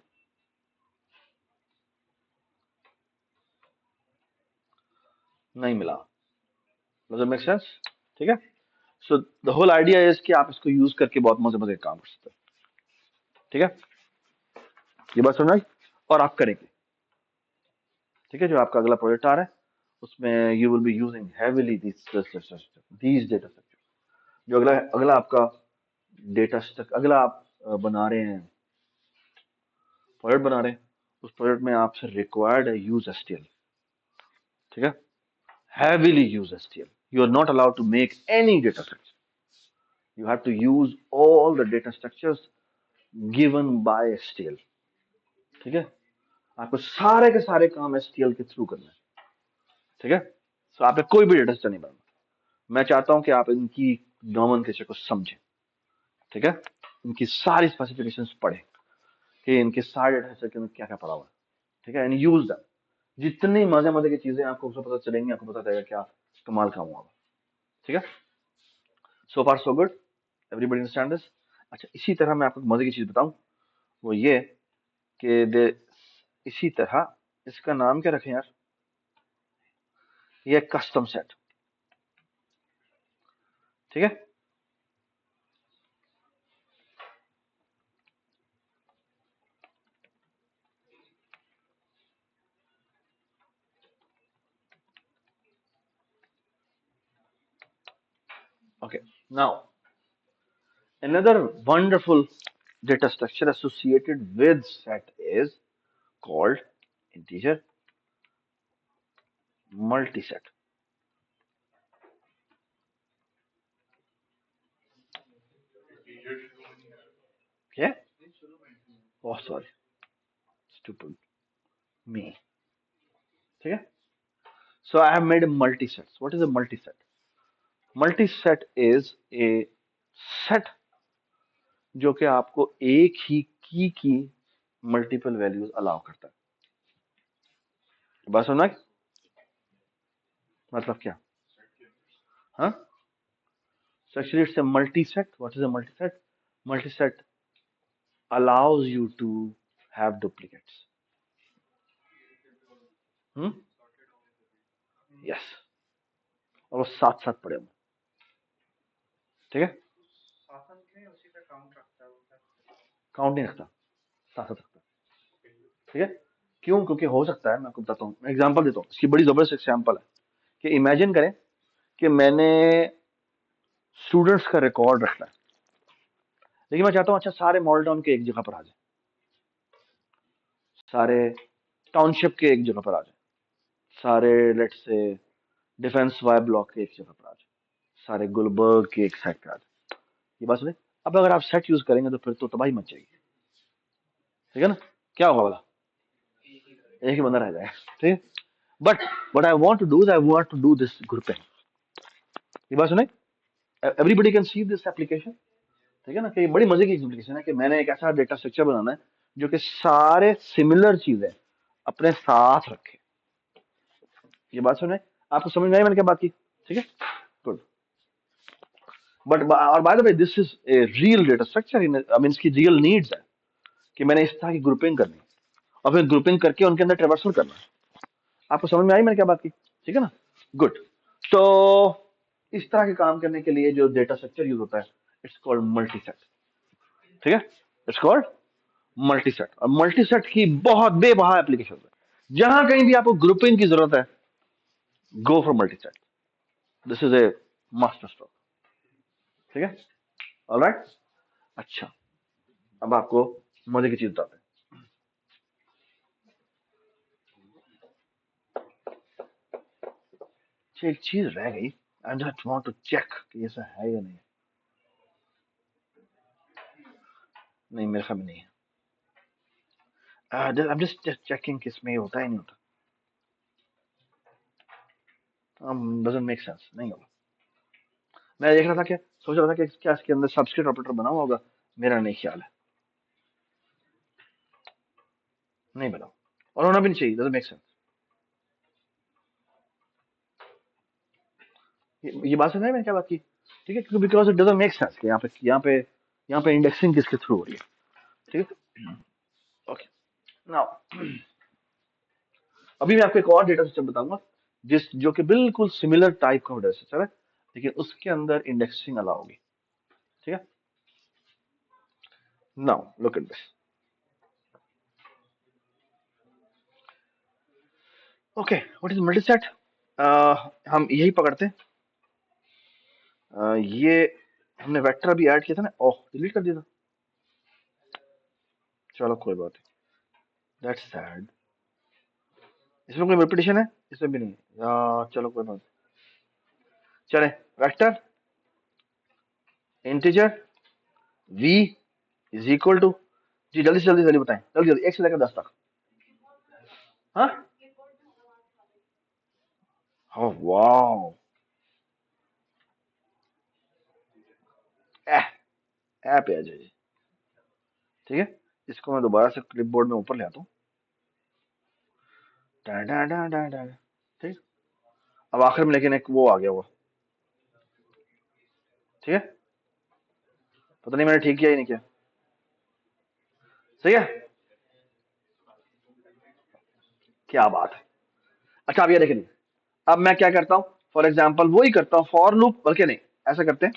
नहीं मिला। Does it make sense? ठीक है, so the whole idea is कि आप इसको यूज करके बहुत मजे मजे काम कर सकते हैं। ठीक है, ये बात समझ आई? और आप करेंगे। ठीक है, जो आपका अगला प्रोजेक्ट आ रहा है उसमें you will be using heavily these data structure. जो अगला अगला आपका डेटा स्ट्रक्चर अगला आप बना रहे हैं, प्रोजेक्ट बना रहे हैं, उस प्रोजेक्ट में आपसे रिक्वायर्ड है यूज एसटीएल। ठीक है, heavily use STL. You are not allowed to make any data structure. You have to use all the data structures given by STL. ठीक है, आपको सारे के सारे काम STL के थ्रू करना है। ठीक है, तो आप पे कोई भी डेटा स्ट्रक्चर नहीं बनाना। मैं चाहता हूं कि आप इनकी नोमेनक्लेचर को समझें। ठीक है, इनकी सारी स्पेसिफिकेशंस पढ़ें कि इनके सारे डेटा स्ट्रक्चर में क्या क्या पड़ा हुआ है। ठीक है, एंड यूज दैम। जितनी मजे मजे की चीजें आपको उसमें पता चलेंगी, आपको पता चलेगा क्या कमाल काम हुआ। ठीक है, so far so good, everybody understand this? अच्छा, इसी तरह मैं आपको मजे की चीज बताऊं, वो ये कि इसी तरह इसका नाम क्या रखें यार? ये कस्टम सेट। ठीक है, okay, now another wonderful data structure associated with set is called integer multiset. Yeah, oh sorry, stupid me. ठीक है, so I have made a multiset. What is a multiset? Multiset is a set जो कि आपको एक ही की multiple values allow करता है। बात समझना? मतलब क्या? हाँ, so actually it's a multiset. What is a multiset? Multiset allows you to have duplicates. Hmm? Yes, और वो साथ साथ पड़े होंगे। ठीक है, काउंट नहीं रखता, साथ साथ रखता। ठीक है, क्यों? क्योंकि हो सकता है, मैं आपको बताता हूँ, एग्जांपल देता हूँ, इसकी बड़ी जबरदस्त एग्जांपल है कि इमेजिन करें कि मैंने स्टूडेंट्स का रिकॉर्ड रखना है, लेकिन मैं चाहता हूँ अच्छा सारे मॉडल टाउन के एक जगह पर आ जाए, सारे टाउनशिप के एक जगह पर आ जाए, सारे लेट से डिफेंस वाई ब्लॉक के एक जगह पर आ जाए, सारे गुलबर्ग के एक साइड पे आ जाए। ये बात सुने, अब अगर आप सेट यूज करेंगे तो फिर तो तबाही मच जाएगी। ठीक है ना? क्या होगा वाला? एक ही बंदा रह जाएगा। ठीक है, but what I want to do is I want to do this grouping. ये बात सुने, everybody can see this application. ठीक है ना, कि ये बड़ी मजे की एप्लीकेशन है कि मैंने एक ऐसा डेटा स्ट्रक्चर बनाना है जो कि सारे सिमिलर चीजें अपने साथ रखे। ये बात सुने, आपको समझ में आई मैंने क्या बात की? ठीक है, गुड। बट और by the way this is a real data structure, in I mean इसकी रियल नीड्स है कि मैंने इस तरह की ग्रुपिंग करनी है और फिर ग्रुपिंग करके उनके अंदर ट्रेवर्सल करना है। आपको समझ में आई मैंने क्या बात की? ठीक है ना, गुड। तो इस तरह के काम करने के लिए जो डेटा स्ट्रक्चर यूज होता है, इट्स कॉल्ड मल्टीसेट। ठीक है, इट्स कॉल्ड मल्टीसेट। और मल्टीसेट की बहुत बेबहा एप्लीकेशन है। जहां कहीं भी आपको ग्रुपिंग की जरूरत है, go for multiset. This is a master stroke. ठीक है, ऑलराइट। अच्छा, अब आपको मजे की चीज बताते हैं। अच्छा, एक चीज रह गई, I just want to check कि ऐसा है या नहीं। नहीं, मेरे ख्याल में नहीं है। आई एम जस्ट चेकिंग कि इसमें ये होता है नहीं होता। डजंट मेक सेंस, नहीं होगा। मैं देख रहा था, क्या सोच रहा था कि क्या इसके अंदर सब्सक्रिप्ट ऑपरेटर बना हुआ होगा। मेरा नहीं ख्याल है, नहीं बना, और होना भी नहीं चाहिए। Doesn't make sense. ये बात समझ में मैंने क्या बात की? ठीक है, क्योंकि because it doesn't make sense कि यहाँ पे इंडेक्सिंग किसके थ्रू हो रही है। ठीक है, ओके। नाउ अभी मैं आपको एक और डेटा सिस्टम बताऊंगा, जो कि बिल्कुल सिमिलर टाइप का डेटा सिस्टम है, लेकिन उसके अंदर इंडेक्सिंग अलाउ होगी। ठीक है, now look at this. Okay, what is multiset? हम यही पकड़ते हैं। ये हमने वेक्टर अभी ऐड किया था ना, ओह डिलीट कर दिया था। चलो कोई बात नहीं, दैट्स सैड। इसमें कोई रिपीटेशन है? इसमें भी नहीं चलो कोई बात नहीं। चले, vector integer v is equal to, जी जल्दी से जल्दी जल्दी बताएं, जल्दी जल्दी, 1 से लेकर 10 तक। हाँ, oh, वाओ, ए ए पे आ जाइए। ठीक है, इसको मैं दोबारा से क्लिपबोर्ड में ऊपर ले आता हूँ। डा डा डा डा डा। ठीक, अब आखिर में लेकिन एक वो आ गया हुआ। ठीक है, पता नहीं मैंने ठीक किया ही नहीं किया। सही है, क्या बात है। अच्छा, अब ये देखें, अब मैं क्या करता हूँ, फॉर एग्जाम्पल वही करता हूँ, फॉर लूप, बल्कि नहीं, ऐसा करते हैं।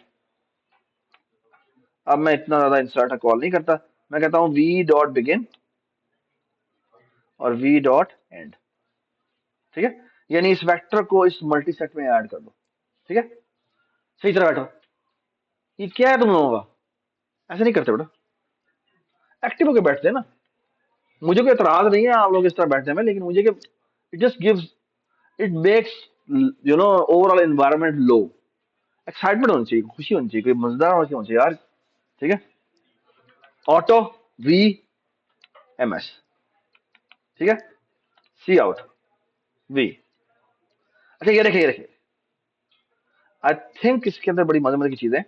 अब मैं इतना ज्यादा इंसर्ट कॉल नहीं करता, मैं कहता हूँ वी डॉट बिगिन और वी डॉट एंड। ठीक है, यानी इस वेक्टर को इस मल्टी सेट में ऐड कर दो। ठीक है, सही तरह बैठो। ये क्या है तुम लोगों का? ऐसे नहीं करते बेटा, एक्टिव होकर बैठते हैं ना। मुझे कोई एतराज नहीं है आप लोग इस तरह बैठने में, लेकिन मुझे it just gives, it makes overall environment low. Excitement होनी चाहिए, खुशी होनी चाहिए, कोई मजेदार होना चाहिए यार। ठीक है, ऑटो वी एम एस। ठीक है, सी आउट वी। अच्छा, ये देखिए, ये देखिए, आई थिंक इसके अंदर बड़ी मजे मजे की चीज है।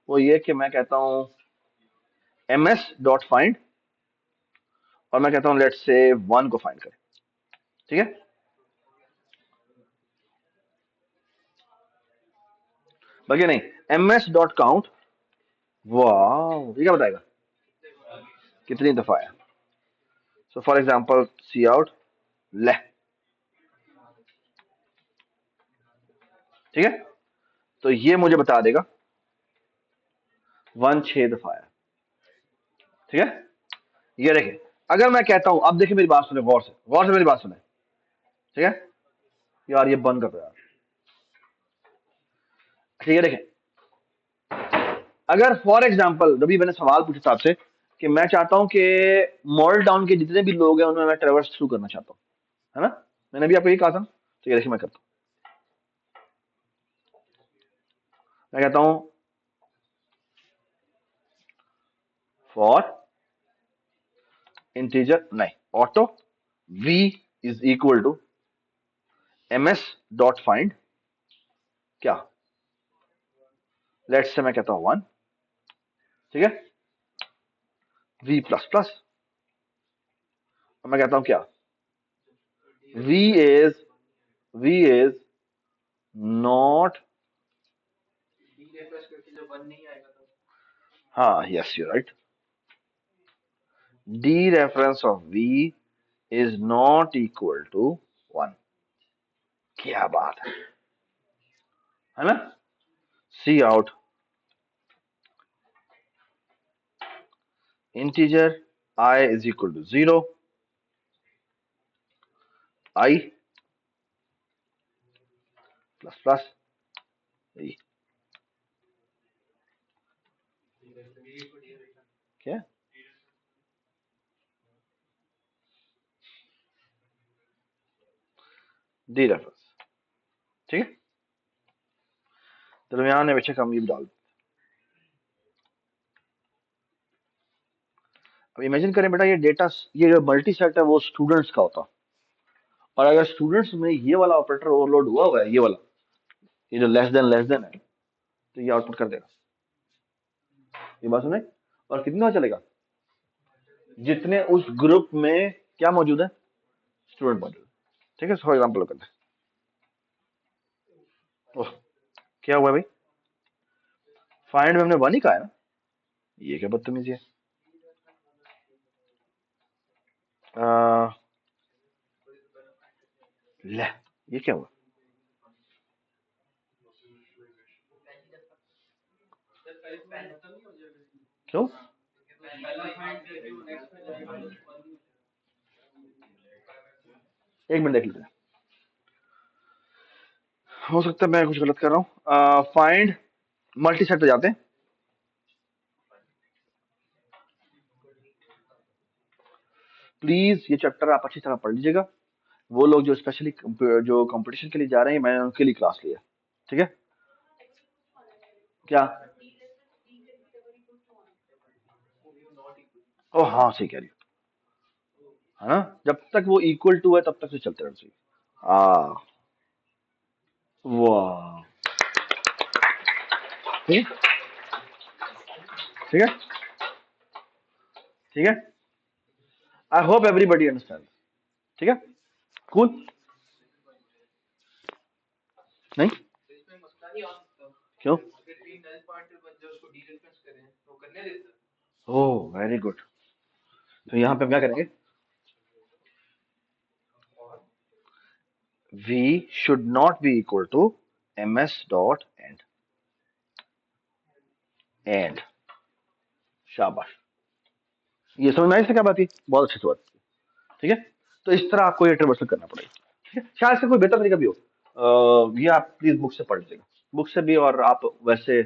वो ये कि मैं कहता हूँ एम एस डॉट फाइंड, और मैं कहता हूँ लेट्स से 1 को फाइंड करें। ठीक है, बल्कि नहीं, एम एस डॉट काउंट। वाह, ये क्या बताएगा कितनी दफा आया। So for example cout ले। ठीक है, तो ये मुझे बता देगा 1 6 दफा आया। ठीक है, ये देखिए, अगर मैं कहता हूं, अब देखिए मेरी बात सुने गौर से, गौर से मेरी बात सुने। ठीक है, यार ये बंद कर दो यार। अच्छा, ये देखें, अगर फॉर एग्जाम्पल जब भी मैंने सवाल पूछा था आपसे कि मैं चाहता हूं कि मॉडल टाउन के जितने भी लोग हैं उन्हें मैं ट्रेवर्स थ्रू करना चाहता हूं, है ना? मैंने भी आपको ये कहा था, तो ये देखिए मैं करता हूं। मैं कहता हूं फॉर इंटीजर, नहीं, auto v is equal to ms dot find, क्या, लेट्स से मैं कहता हूं 1। ठीक है, v प्लस प्लस, मैं कहता हूं क्या, v is v is not, हाँ yes you right, d reference of v is not equal to 1। क्या बात है ना? C out integer I is equal to 0, I plus plus v। क्या, d रेफरेंस। ठीक है, दरमियान में बेशक हम ये भी डाल दें। अब इमेजिन करें बेटा, ये डेटा, ये जो मल्टी सेट है वो स्टूडेंट्स का होता, और अगर स्टूडेंट्स में ये वाला ऑपरेटर ओवरलोड हुआ हुआ है, ये वाला, ये जो लेस देन है, तो ये आउटपुट कर देगा। ये बात सुने? और कितना चलेगा? जितने उस ग्रुप में क्या मौजूद है, स्टूडेंट मौजूद है। ठीक है, फॉर एग्जाम्पल करते हैं। ओह, क्या हुआ भाई? फाइंड में हमने वन ही कहा है ना, ये क्या बदतमीजी है। आ, ले, ये क्या हुआ? क्यों? एक मिनट देख लेते हैं, हो सकता है मैं कुछ गलत कर रहा हूँ। फाइंड मल्टी सेट पे जाते हैं। प्लीज ये चैप्टर आप अच्छी तरह पढ़ लीजिएगा। वो लोग जो स्पेशली जो कंपटीशन के लिए जा रहे हैं, मैंने उनके लिए क्लास लिया। ठीक है? क्या? ओ हाँ, सही कह रही हो, है ना? जब तक वो इक्वल टू है तब तक से चलते रहना चाहिए। आ वाह, ठीक ठीक है, ठीक है। I hope everybody understand. ठीक है, कूल। नहीं, क्यों? Oh very good. तो यहाँ पे हम क्या करेंगे? v should not be equal to ms dot end। शाबाश, ये समझ में आई इससे क्या बात है? बहुत अच्छी बात। ठीक है, तो इस तरह आपको ये ट्रेवर्सल करना पड़ेगा। ठीक है, शायद से कोई बेहतर तरीका भी हो, ये आप प्लीज बुक से पढ़ लीजिएगा, बुक से भी, और आप वैसे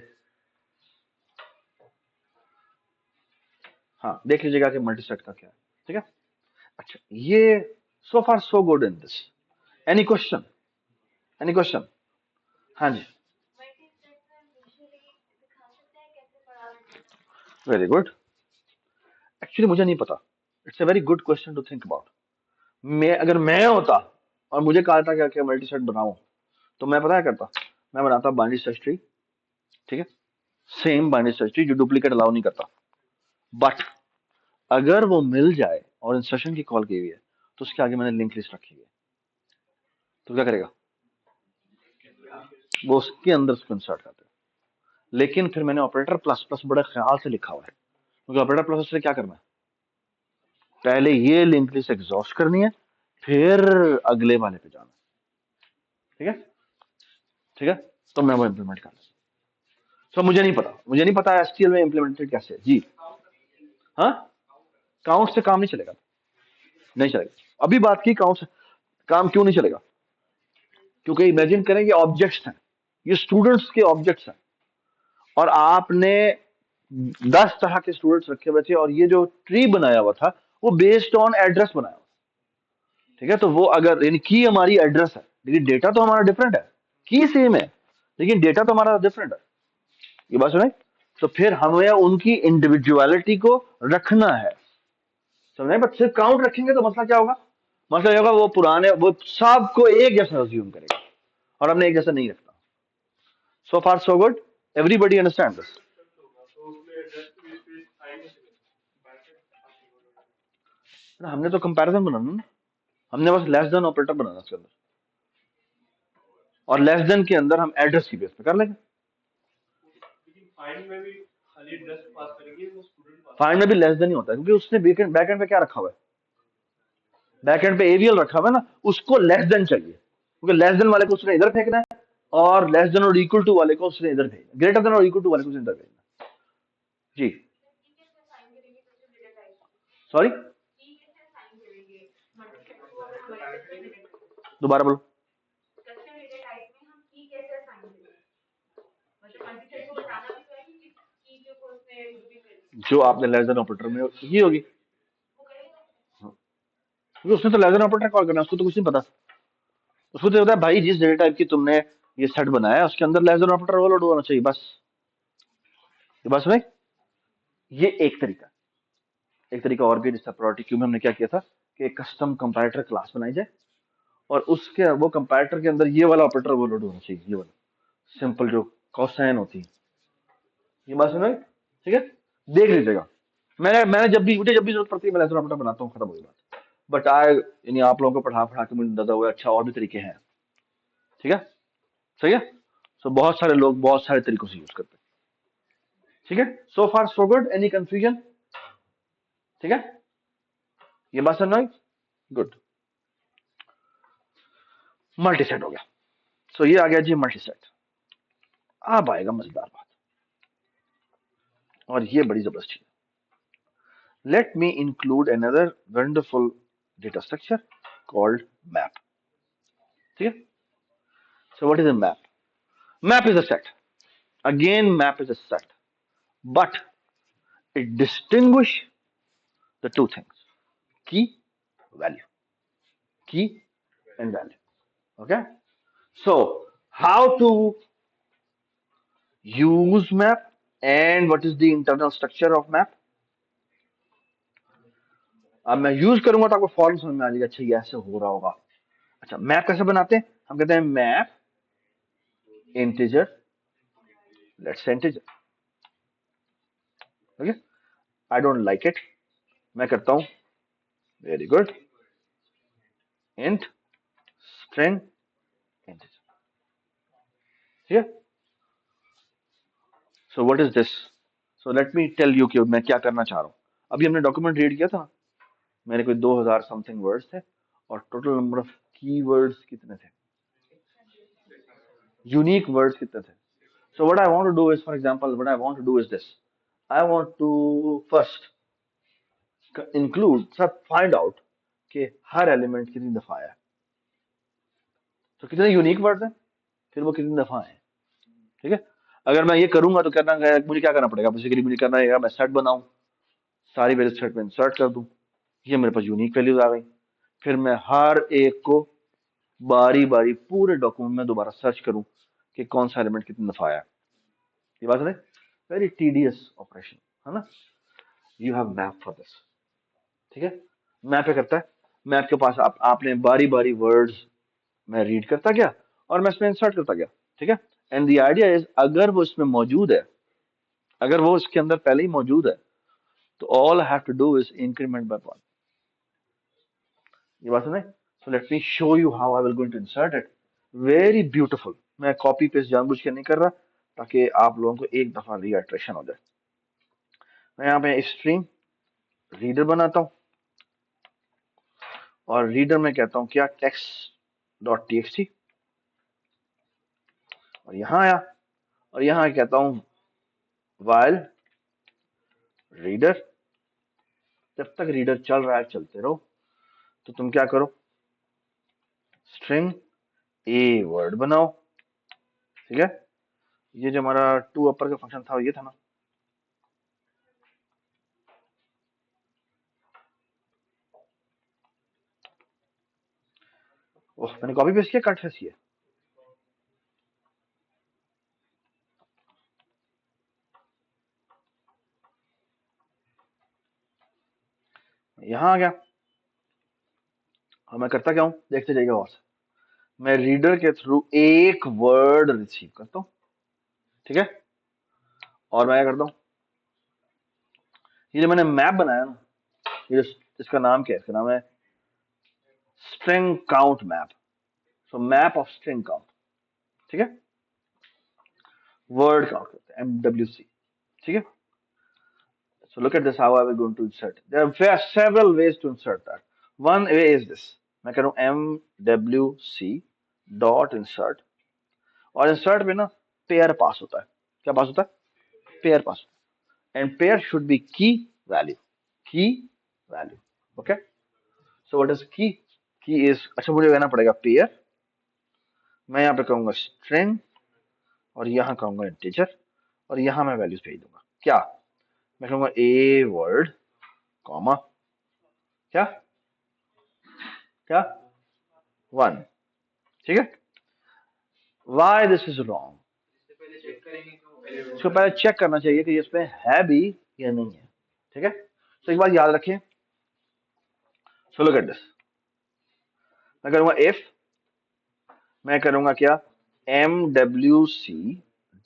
हाँ देख लीजिएगा कि मल्टीसेट का क्या है। ठीक है, अच्छा, ये so far so good in this. Any question? Any question? हाँ जी, वेरी गुड। एक्चुअली मुझे नहीं पता, it's a very good question to think about. मैं, अगर मैं होता और मुझे कहा था क्या क्या मल्टी सेट बनाऊं, तो मैं पता क्या करता? मैं बनाता बाइनरी सर्च ट्री। ठीक है, सेम बाइनरी सर्च ट्री जो डुप्लीकेट अलाउ नहीं करता। बट अगर वो मिल जाए और इंस्ट्रक्शन की कॉल की हुई है, तो उसके आगे मैंने लिंक लिस्ट रखी हुई है, तो क्या करेगा? वो उसके अंदर उसको इंसर्ट करते हैं। लेकिन फिर मैंने ऑपरेटर प्लस प्लस बड़े ख्याल से लिखा हुआ है, क्योंकि ऑपरेटर प्लस से क्या करना है? पहले ये लिंक लिस्ट एग्जॉस्ट करनी है, फिर अगले वाले पे जाना है। ठीक है, ठीक है, तो मैं वो इंप्लीमेंट कर लूँ। तो मुझे नहीं पता एसटीएल में इंप्लीमेंटेड कैसे है जी। हाँ, काउंट से काम नहीं चलेगा, नहीं चलेगा। अभी बात की काउंट से काम क्यों नहीं चलेगा? क्योंकि इमेजिन करें ये ऑब्जेक्ट्स हैं, ये स्टूडेंट्स के ऑब्जेक्ट्स हैं, और आपने 10 तरह के स्टूडेंट्स रखे हुए थे, और ये जो ट्री बनाया हुआ था वो बेस्ड ऑन एड्रेस बनाया हुआ। ठीक है, तो वो अगर यानी की हमारी एड्रेस है, लेकिन डेटा तो हमारा डिफरेंट है। की सेम है, लेकिन डेटा तो हमारा डिफरेंट है। ये बात सुने? तो फिर हमें उनकी इंडिविजुअलिटी को रखना है, समझे? बट सिर्फ काउंट रखेंगे तो मसला क्या होगा? मसला ये होगा वो पुराने, वो सबको एक जैसा अज्यूम करेगा, और हमने एक जैसा नहीं रखना। So far so good, everybody understand this. हमने तो कंपैरिजन बनाना ना, हमने बस लेस देन ऑपरेटर बनाना इसके अंदर, और लेस देन के अंदर हम एड्रेस की बेस पे कर लेंगे। फाइंड में भी लेस देन ही होता है, क्योंकि उसने बैकएंड पे क्या रखा हुआ है? बैकएंड पे एवीएल रखा हुआ है ना, उसको लेस देन चाहिए, क्योंकि लेस देन वाले को उसने इधर फेंकना है, और लेस देन और इक्वल टू वाले को उसने इधर भेजना, ग्रेटर देन और इक्वल टू वाले को उसने इधर भेजना। जी, सॉरी, दोबारा बोलो। जो आपने लेस देन ऑपरेटर में की होगी, क्योंकि उसने तो लेस देन ऑपरेटर कॉल करना है, उसको तो कुछ नहीं पता। उसको तो होता है भाई जिस डेटा टाइप की तुमने ये सेट बनाया है, उसके अंदर लेस देन ऑपरेटर ओवरलोड होना चाहिए, बस। ये बस में ये एक तरीका और भी है, जिसका प्रायोरिटी क्यू में हमने क्या किया था कि एक कस्टम कंपैरेटर क्लास बनाई जाए, और उसके वो कंपैरेटर के अंदर ये वाला ऑपरेटर ओवरलोड होना चाहिए, ये वाला सिंपल जो कोसाइन होती है। ये बात सुनो, ठीक है, देख लीजिएगा। मैंने जब भी जरूरत पड़ती है मैं लेसन ऑपरेटर बनाता हूँ, खत्म हो गई बात। बट यानी आप लोगों को पढ़ा पढ़ा के मुझे अंदाजा हुआ अच्छा और भी तरीके हैं, ठीक है, सही है। सो बहुत सारे लोग बहुत सारे तरीकों से यूज करते हैं, ठीक है। So far so good, any confusion? ठीक है, ये बात समझ में आई? गुड। मल्टी सेट हो गया। सो ये आ गया जी मल्टी सेट। अब आएगा मजेदार बात, और ये बड़ी जबरदस्त चीज। Let me include another wonderful data structure called map, ठीक है। So what is a map? Map is a set, again map is a set, but it distinguish the two things: key, value, key and value. Okay, so how to use map and what is the internal structure of map? अब मैं use करूंगा तो आपको form समझ में आ जाएगा, अच्छा ये ऐसे हो रहा होगा। अच्छा, मैप कैसे बनाते हैं? हम कहते हैं map integer, let's say integer. Okay, I don't like it, मैं करता हूं very good, int string integer, ठीक है। So what is this? So let me tell you कि मैं क्या करना चाह रहा हूँ। अभी हमने डॉक्यूमेंट रीड किया था, मेरे कोई 2000 समथिंग वर्ड्स थे, और टोटल नंबर ऑफ कीवर्ड्स कितने थे, यूनिक वर्ड्स कितने थे। So what I want to do is, for example what I want to do is this, I want to first include, सब फाइंड आउट कि हर element कितनी दफा आया, तो कितने यूनिक वर्ड्स हैं, फिर वो कितनी दफा आए, ठीक है। अगर मैं ये करूंगा तो करना मुझे क्या करना पड़ेगा, बेसिकली मुझे करना है मैं सेट बनाऊं, सारी वैल्यूज सेट में इंसर्ट कर दूं, ये मेरे पास यूनिक वैल्यूज आ गई। फिर मैं हर एक को बारी बारी पूरे डॉक्यूमेंट में दोबारा सर्च करूं कि कौन सा एलिमेंट कितनी दफा आया। ये बात है, वेरी टीडियस ऑपरेशन है ना। You have map for this, ठीक है। मैप क्या करता है, मैप के पास आपने बारी बारी वर्ड्स मैं रीड करता गया और मैं इसमें इंसर्ट करता गया, ठीक है। एंड द आइडिया इज, अगर वो इसमें मौजूद है, अगर वो इसके अंदर पहले ही मौजूद है, तो all I have to do is increment by 1। ये बात है। So let me show you how I will going to insert it, very beautiful. मैं कॉपी पेस्ट जानबूझ के नहीं कर रहा, ताकि आप लोगों को एक दफा रीइटरेशन हो जाए। मैं यहाँ पे स्ट्रीम रीडर बनाता हूँ, और रीडर में कहता हूँ क्या, टेक्स्ट डॉट टीएक्सटी, और यहाँ आया, और यहाँ कहता हूँ वाइल रीडर, जब तक रीडर चल रहा है चलते रहो। तो तुम क्या करो, स्ट्रिंग ए वर्ड बनाओ, ठीक है। ये जो हमारा टू अपर का फंक्शन था ये था ना, ओह मैंने कॉपी पेस्ट किया, कट फेस किया। यहाँ आ गया, और मैं करता क्या हूँ देखते जाइएगा, और मैं रीडर के थ्रू एक वर्ड रिसीव करता हूँ, ठीक है। और मैं क्या करता हूँ, ये जो मैंने मैप बनाया ना, ये इसका नाम क्या है, इसका नाम है string count map. So map of string count, ठीक है, वर्ड काउंट करते हैं MWC, ठीक है। So look at this, how are we going to insert? There are several ways to insert that. One way is this. मैं करूँ MWC dot insert, और insert में ना pair पास होता है। क्या पास होता है? Pair पास होता है। And pair should be key value. Key value. Okay? So what is key? Key is, अच्छा मुझे कहना पड़ेगा pair, मैं यहाँ पे कहूँगा string, और यहाँ कहूँगा integer, और यहाँ मैं वैल्यूज भेज दूंगा। क्या? मैं कहूँगा a word, कॉमा, क्या क्या 1, ठीक है। Why this is wrong. इसको पहले चेक करना चाहिए कि इसमें है भी या नहीं है। ठीक है, तो एक बात याद रखें। सो लुक एट दिस, मैं करूंगा इफ, मैं करूंगा क्या, MWC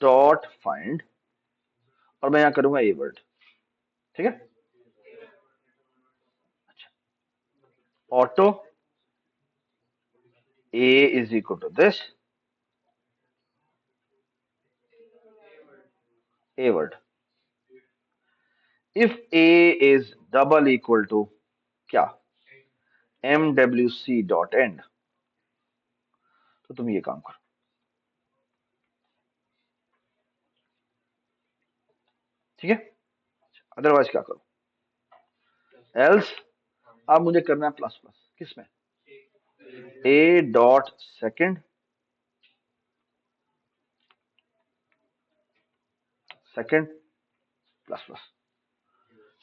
डॉट फाइंड, और मैं यहां करूंगा ए वर्ड। ठीक है, auto A is equal to this A word. If A is double equal to क्या, MWC dot end, तो तुम ये काम करो। ठीक है, अदरवाइज क्या करो, एल्स अब मुझे करना है प्लस प्लस किसमें, A dot second second plus plus.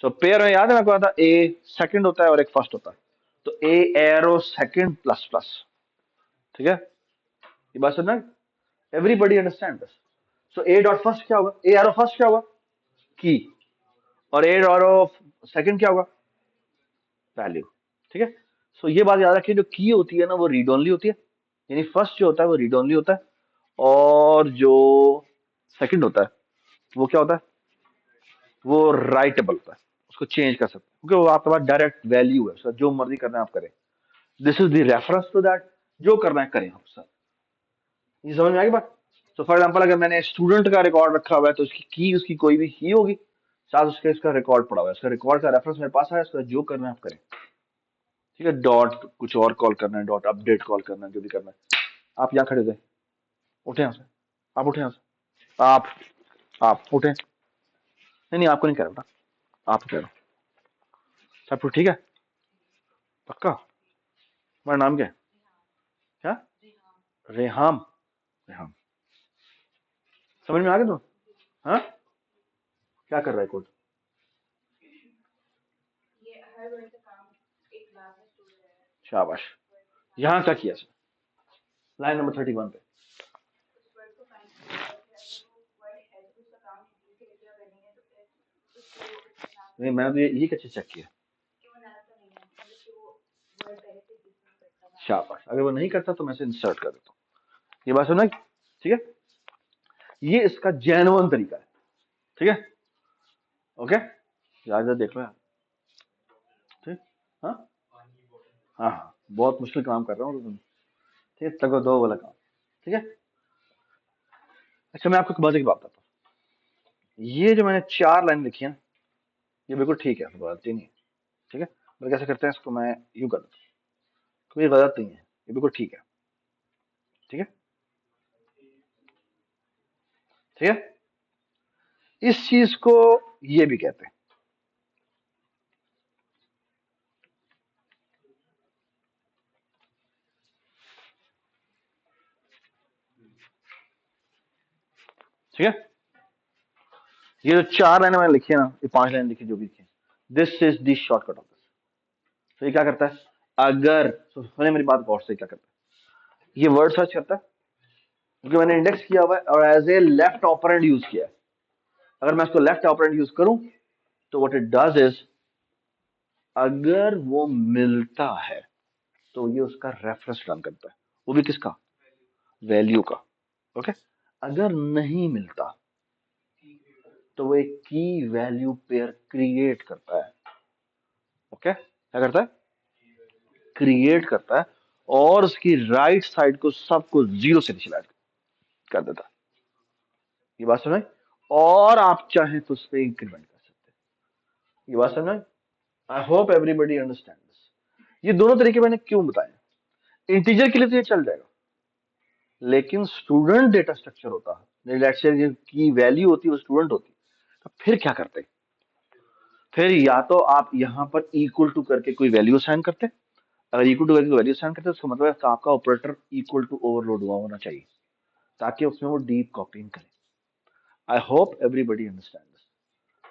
So pair में याद है मैं कहा था A सेकेंड होता है और एक फर्स्ट होता है, तो A arrow second plus plus. ठीक है, ये बात सुनना, everybody understand this. So A dot first क्या होगा, A एरो फर्स्ट क्या होगा, की, और A डॉट सेकेंड क्या होगा, वैल्यू। ठीक है, सो ये बात याद रखिए, जो की होती है ना वो रीड ओनली होती है, यानी फर्स्ट जो होता है वो रीड ओनली होता है, और जो सेकंड होता है वो क्या होता है, वो राइटेबल होता है, उसको चेंज कर सकते हैं क्योंकि वो आपके पास डायरेक्ट वैल्यू है, सर जो मर्जी करना है आप करें। This is the reference to that, जो करना है करें आप सर। ये समझ में आएगी बात। तो फॉर एग्जाम्पल अगर मैंने स्टूडेंट का रिकॉर्ड रखा हुआ है तो उसकी की उसकी कोई भी की होगी, साथ उसके इसका रिकॉर्ड पड़ा हुआ है, उसका रिकॉर्ड का रेफरेंस मेरे पास है, उसका जो करना है आप करें। ठीक है, डॉट कुछ और कॉल करना है, डॉट अपडेट कॉल करना है, जो भी करना है। आप यहाँ खड़े थे, उठे यहाँ से, आप उठे यहाँ से, आप उठे, नहीं नहीं आपको नहीं कह रहा बेटा, आप कह रहा हूँ। सब कुछ ठीक है, पक्का। तुम्हारा नाम क्या है, क्या, रेहाम, रेहाम, समझ में आ गया तुम, हाँ, क्या कर रहा है कोड, शाबाश, यहाँ क्या किया सर, लाइन नंबर 31 पे, नहीं मैंने तो ये कैसे चेक किया, शाबाश, अगर वो नहीं करता तो मैं इसे इंसर्ट कर देता हूँ। ये बात सुना, ठीक है, ये इसका जेन्युइन तरीका है। ठीक है, ओके, याद देख लो यार। ठीक, हाँ हाँ हाँ, बहुत मुश्किल काम कर रहा हूँ तुम। ठीक है, तगो दो वाला काम। ठीक है, अच्छा मैं आपको एक मजे की बात बताता हूँ, ये जो मैंने 4 लाइन लिखी है ना, ये बिल्कुल ठीक है, गलती नहीं है। ठीक है, मैं कैसे करते हैं इसको, मैं यूं कर देता हूँ, कोई गलत नहीं है, ये बिल्कुल ठीक है। ठीक है, ठीक है, इस चीज को ये भी कहते हैं। ठीक है, ये जो 4 लाइनें मैंने लिखी है ना, ये 5 लाइन लिखी जो भी लिखी है, this is the shortcut of this. तो ये क्या करता है, अगर तो सुनिए मेरी बात गौर से, क्या करता है, ये वर्ड सर्च करता है, क्योंकि मैंने इंडेक्स किया हुआ है और as a left operand use किया है। अगर मैं इसको लेफ्ट ऑपरेंड यूज करूं तो व्हाट इट डज इज, अगर वो मिलता है तो ये उसका रेफरेंस रन करता है, वो भी किसका, वैल्यू का। ओके, अगर नहीं मिलता तो वो एक की वैल्यू पेयर क्रिएट करता है। ओके, क्या करता है, क्रिएट करता है, और उसकी राइट साइड को सबको जीरो से इनिशियलाइज कर देता है। ये बात समझ, और आप चाहें तो उस पर इंक्रीमेंट कर सकते हैं। ये बात समझ, आई होप एवरीबडी अंडरस्टैंड दिस। ये दोनों तरीके मैंने क्यों बताए, इंटीजर के लिए तो ये चल जाएगा, लेकिन स्टूडेंट डेटा स्ट्रक्चर होता है, लेट्स से की वैल्यू होती है वो स्टूडेंट होती है, तो फिर क्या करते हैं, फिर या तो आप यहां पर इक्वल टू करके कोई वैल्यू असाइन करते हैं, अगर इक्वल टू करके वैल्यू असाइन करते हैं तो उसका मतलब है आपका ऑपरेटर इक्वल टू ओवरलोड हुआ होना चाहिए, ताकि उसमें वो डीप कॉपीइंग करे। आई होप एवरीबडी अंडरस्टैंड दिस।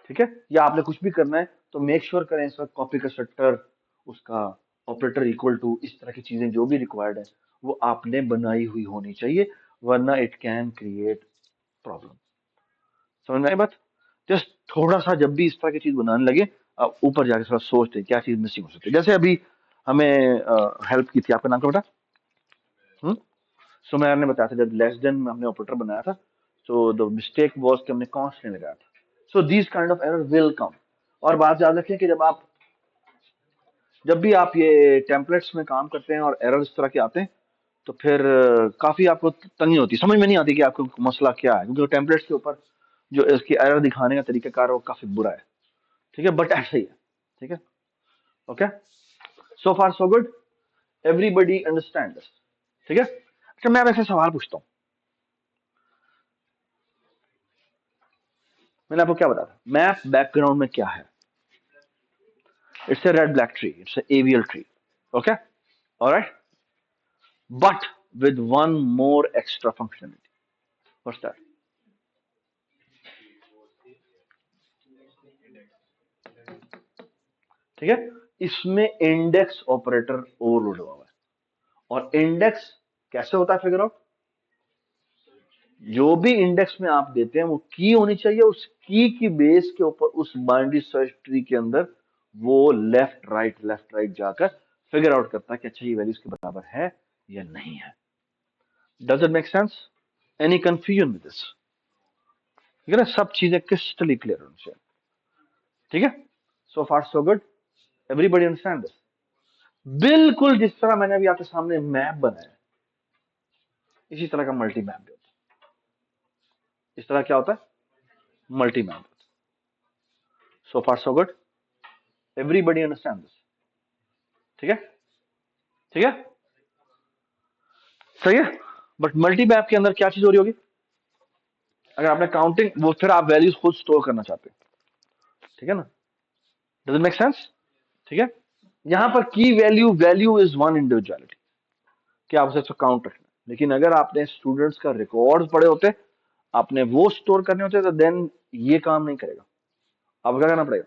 ठीक है, या आपने कुछ भी करना है तो मेक श्योर करें इसका कॉपी का स्ट्रक्चर, उसका ऑपरेटर इक्वल टू, इस तरह की चीजें जो भी रिक्वायर्ड है वो आपने बनाई हुई होनी चाहिए, वरना इट कैन क्रिएट प्रॉब्लम। समझ में आई बात? जस्ट थोड़ा सा जब भी इस तरह की चीज बनाने लगे, आप ऊपर जाके थोड़ा सोचते क्या चीज मिसिंग हो सकती है। जैसे अभी हमें हेल्प की थी, आपका नाम क्या बेटा? सुमेर ने बताया था, जब लेस देन में हमने ऑपरेटर बनाया था, तो द मिस्टेक वाज कि हमने कॉन्स्ट नहीं लगाया था। So these kind of error will come. और बात याद रखें कि जब भी आप ये टेम्पलेट्स में काम करते हैं और एरर इस तरह के आते हैं, तो फिर काफी आपको तंगी होती है, समझ में नहीं आती कि आपको मसला क्या है, क्योंकि टेम्पलेट्स के ऊपर जो इसकी एरर दिखाने का तरीकाकार है वो काफी बुरा है। ठीक है, बट ऐसा ही है। ठीक है, okay, so far so good, everybody understand this. ठीक है, अच्छा मैं अब ऐसे सवाल पूछता हूँ। मैंने आपको क्या बताया था, मैप बैकग्राउंड में क्या है? It's a red black tree, it's a AVL tree, okay, alright, but with one more extra functionality. What's that? ठीक है, इसमें इंडेक्स ऑपरेटर ओवरलोड हुआ हुआ है। और इंडेक्स कैसे होता है फिगर आउट? जो भी इंडेक्स में आप देते हैं वो की होनी चाहिए, उस की बेस के ऊपर उस बाइनरी सर्च ट्री के अंदर वो लेफ्ट राइट जाकर फिगर आउट करता है कि अच्छा ये वैल्यू इसके बराबर है या नहीं है। Does it make sense? Any confusion with this? ठीक है ना, सब चीजें क्रिस्टली क्लियर होनी चाहिए। ठीक है, so far so good, everybody understand this? बिल्कुल जिस तरह मैंने अभी आपके सामने मैप बनाया, इसी तरह का मल्टी मैप भी होता है। इस तरह क्या होता है? मल्टी मैप होता है। So far so good, everybody understand this? ठीक है, ठीक है, सही है। बट मल्टी मैप के अंदर क्या चीज हो रही होगी? अगर आपने काउंटिंग, वो फिर आप वैल्यूज खुद स्टोर करना चाहते हैं। ठीक है ना, डज इट मेक सेंस? ठीक है, यहां पर की वैल्यू इज वन इंडिविजुअलिटी, कि आप उसे काउंट रखना। लेकिन अगर आपने स्टूडेंट्स का रिकॉर्ड पड़े होते, आपने वो स्टोर करने होते, तो देन ये काम नहीं करेगा। आपको क्या करना पड़ेगा?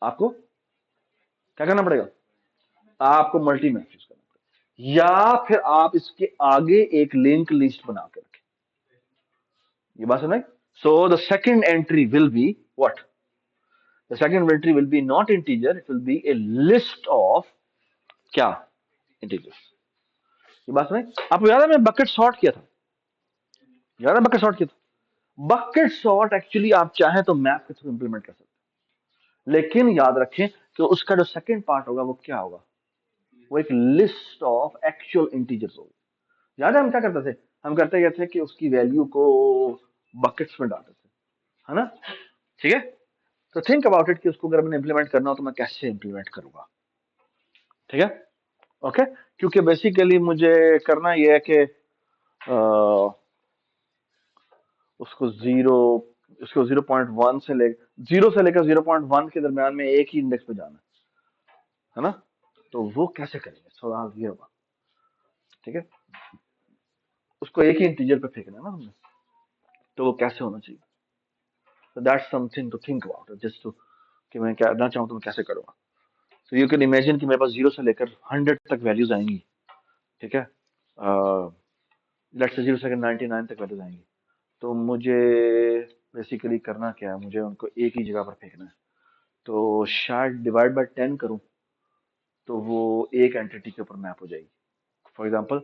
आपको क्या करना पड़ेगा? आपको मल्टी मैप यूज करना पड़ेगा, या फिर आप इसके आगे एक लिंक लिस्ट बना के रखें। ये बात सुनाई? So the second entry will be what? The second entry will be not integer, it will B A list of क्या? इंटीजर्स। ये बात सुनाई? आपको याद है मैं बकेट सॉर्ट किया था? याद है बकेट सॉर्ट किया था? बकेट सॉर्ट एक्चुअली आप चाहें तो मैप के थ्रू इंप्लीमेंट कर सकते हैं, लेकिन याद रखें कि उसका जो सेकंड पार्ट होगा वो क्या होगा? वो एक लिस्ट ऑफ एक्चुअल इंटीजर्स होगी। याद है हम क्या करते थे? हम करते थे कि उसकी वैल्यू को बकेट्स में डालते थे, है ना? ठीक है, तो थिंक अबाउट इट कि उसको अगर मैंने इंप्लीमेंट करना हो तो मैं कैसे इंप्लीमेंट करूंगा। ठीक है, ओके, क्योंकि बेसिकली मुझे करना यह है कि उसको उसको 0.1 से ले 0 से लेकर 0.1 के दरमियान में एक ही इंडेक्स पे जाना है ना? तो वो कैसे करेंगे, सवाल ये होगा। ठीक है, उसको एक ही इंटीजर पे फेंकना है ना हमने, तो वो कैसे होना चाहिए? So that's something to think about, just to कि मैं करना चाहूँ तो मैं कैसे करूँगा। So you can imagine कि मेरे पास 0 से लेकर 100 तक वैल्यूज आएंगी। ठीक है, लेट्स से 0 से 99 तक वैल्यूज आएंगी। तो मुझे बेसिकली करना क्या है, मुझे उनको एक ही जगह पर फेंकना है। तो शायद डिवाइड बाय 10 करूँ तो वो एक एंटिटी के ऊपर मैप हो जाएगी। फॉर एग्जाम्पल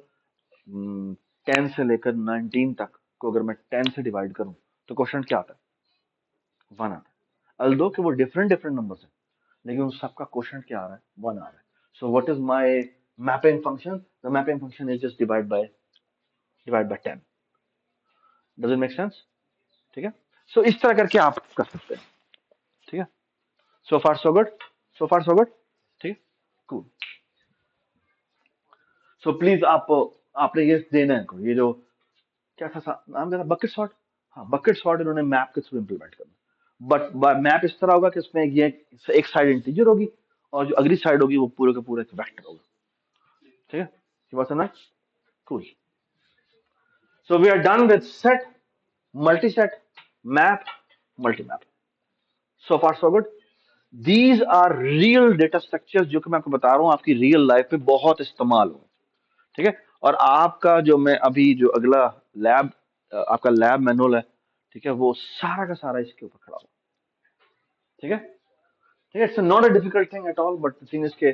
10 से लेकर 19 तक को अगर मैं 10 से डिवाइड करूँ तो क्वेश्चन क्या आता है? 1 आता है। अल्दो कि वो डिफरेंट डिफरेंट नंबर्स हैं, लेकिन उन सबका क्वेश्चन क्या आ रहा है? 1 आ रहा है। So what is my mapping function? The mapping function is just divide by 10। Does it make sense? ठीक है, सो इस तरह करके आप कर सकते हैं। ठीक है, सो फार सो गुड, सो फार सो गुड। ठीक है, कूल। सो प्लीज आपने ये देना है इनको, ये जो क्या था नाम क्या था, बकेट सॉर्ट। हाँ, बकेट सॉर्ट इन्होंने मैप के थ्रू इंप्लीमेंट करना। बट मैप इस तरह होगा कि इसमें ये एक साइड इंटीजर होगी और जो अगली साइड होगी वो पूरे का पूरा एक वेक्टर होगा। ठीक है, ये बात समझ? Cool. So we are done with set, multi set, map, multi map. So far so good. These are real data structures जो कि मैं आपको बता रहा हूं, आपकी रियल लाइफ में बहुत इस्तेमाल होंगे। ठीक है, और आपका जो मैं अभी जो अगला लैब आपका लैब मैनुअल है, ठीक है, वो सारा का सारा इसके ऊपर खड़ा हुआ। ठीक है, ठीक है, it's not a difficult thing at all, but the thing is के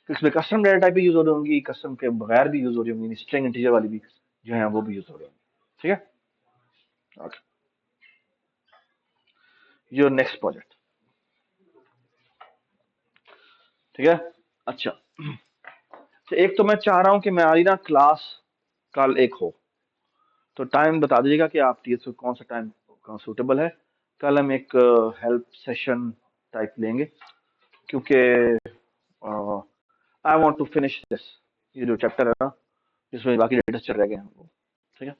इसमें कस्टम डेटा टाइप भी यूज हो रही होंगी, कस्टम के बगैर भी यूज हो रही होंगी, स्ट्रिंग इंटीजर वाली भी जो है वो भी यूज हो रही होंगी। ठीक है, ओके, योर नेक्स्ट प्रोजेक्ट। ठीक है, अच्छा, तो एक तो मैं चाह रहा हूँ कि हमारी ना क्लास कल एक हो, तो टाइम बता दीजिएगा कि आप टीएस को कौन सा टाइम कौन सूटेबल है। कल हम एक हेल्प सेशन टाइप लेंगे, क्योंकि I want to finish this, ये जो चैप्टर है ना जिसमें बाकी लेटेस्ट चल रह गए हैं वो। ठीक है,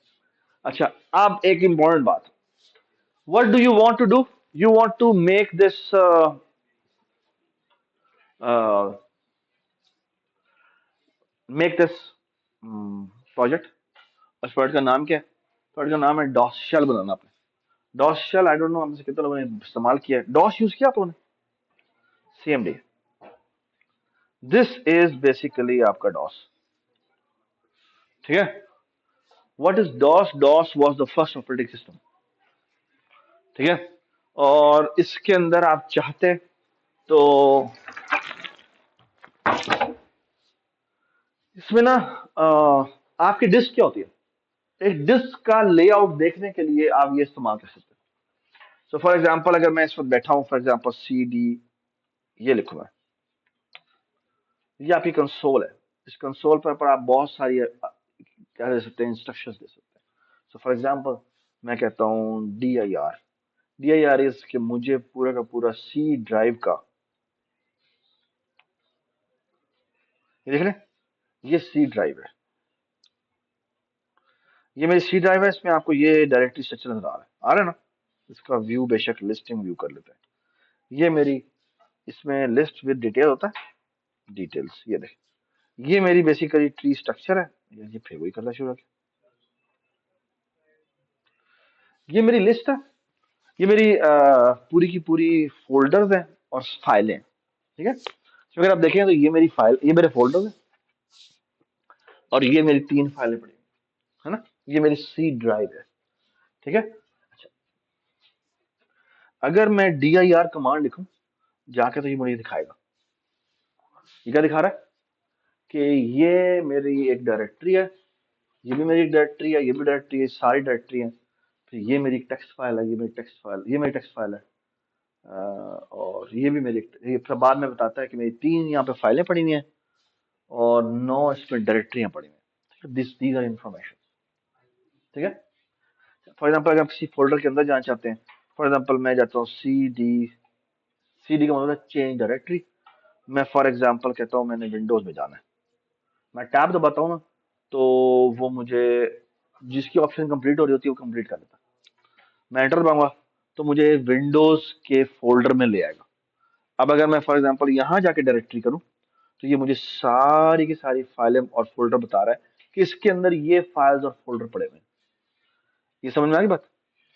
अच्छा, अब एक इम्पोर्टेंट बात, what do you want to do, you want to make this make this project. उस प्रोजेक्ट का नाम क्या है? प्रोजेक्ट का नाम है डॉस शेल बनाना आपने। DOS shell, I don't know हमसे कितने लोगों ने इस्तेमाल किया है डॉस, यूज किया आप लोगों ने? सीएमडी, दिस इज बेसिकली आपका डॉस। ठीक है, what is DOS? DOS was the first operating system. ठीक है, और इसके अंदर आप चाहते तो इसमें ना आपकी डिस्क क्या होती है, एक डिस्क का लेआउट देखने के लिए आप ये इस्तेमाल कर सकते हैं। सो फॉर एग्जांपल अगर मैं इस वक्त बैठा हूं, फॉर एग्जांपल सी डी, ये लिखूं मैं, ये आपकी कंसोल है। इस कंसोल पर आप बहुत सारी क्या दे सकते हैं, इंस्ट्रक्शंस दे सकते हैं। सो फॉर एग्जांपल मैं कहता हूँ dir, dir इज कि मुझे पूरा का पूरा सी ड्राइव का, ये देख रहे हैं, ये सी ड्राइव है, ये मेरी सी ड्राइव है, इसमें आपको ये डायरेक्टरी स्ट्रक्चर नजर आ रहा है ना। इसका व्यू बेशक लिस्टिंग व्यू कर लेते हैं। ये मेरी, इसमें लिस्ट विद डिटेल होता है, डिटेल्स, ये देख, ये मेरी बेसिकली ट्री स्ट्रक्चर है। ये फिर वही करना शुरू किया, ये मेरी लिस्ट है, ये मेरी पूरी की पूरी फोल्डर्स हैं और फाइलें हैं। ठीक है, तो अगर आप देखें तो ये मेरी फाइल, ये मेरे फोल्डर्स हैं, और ये मेरी 3 फाइलें पड़ी हैं, है ना, ये मेरी सी ड्राइव है। ठीक है, अच्छा, अगर मैं dir कमांड लिखूं जाके, तो ये मुझे दिखाएगा, ये क्या दिखा रहा है कि ये मेरी एक डायरेक्टरी है, ये भी मेरी एक डायरेक्टरी है, ये भी डायरेक्टरी है, सारी डायरेक्टरी है। फिर ये मेरी टेक्स्ट फाइल है, ये मेरी टेक्स्ट फाइल, ये मेरी टेक्स्ट फाइल है, और ये भी मेरी, ये सब बाद में बताता है कि मेरी 3 यहाँ पे फाइलें पड़ी हुई हैं और 9 इसमें डायरेक्टरियां पड़ी हुई हैं। This these are information. ठीक है, फॉर एग्जांपल अगर आप किसी फोल्डर के अंदर जाना चाहते हैं, फॉर एग्जांपल मैं जाता हूँ सी डी का मतलब है चेंज डायरेक्टरी। मैं फॉर एग्जांपल कहता हूँ मैंने विंडोज में जाना है, मैं टैब दबाता हूँ ना, तो वो मुझे जिसकी ऑप्शन कंप्लीट हो रही होती है वो कंप्लीट कर लेता है। मैं एंटर दबाऊंगा तो मुझे विंडोज के फोल्डर में ले आएगा। अब अगर मैं फॉर एग्जांपल यहाँ जाके डायरेक्टरी करूँ, तो ये मुझे सारी की सारी फाइलें और फोल्डर बता रहा है कि इसके अंदर ये फाइल्स और फोल्डर पड़े हुए हैं। ये समझ में आ गई बात?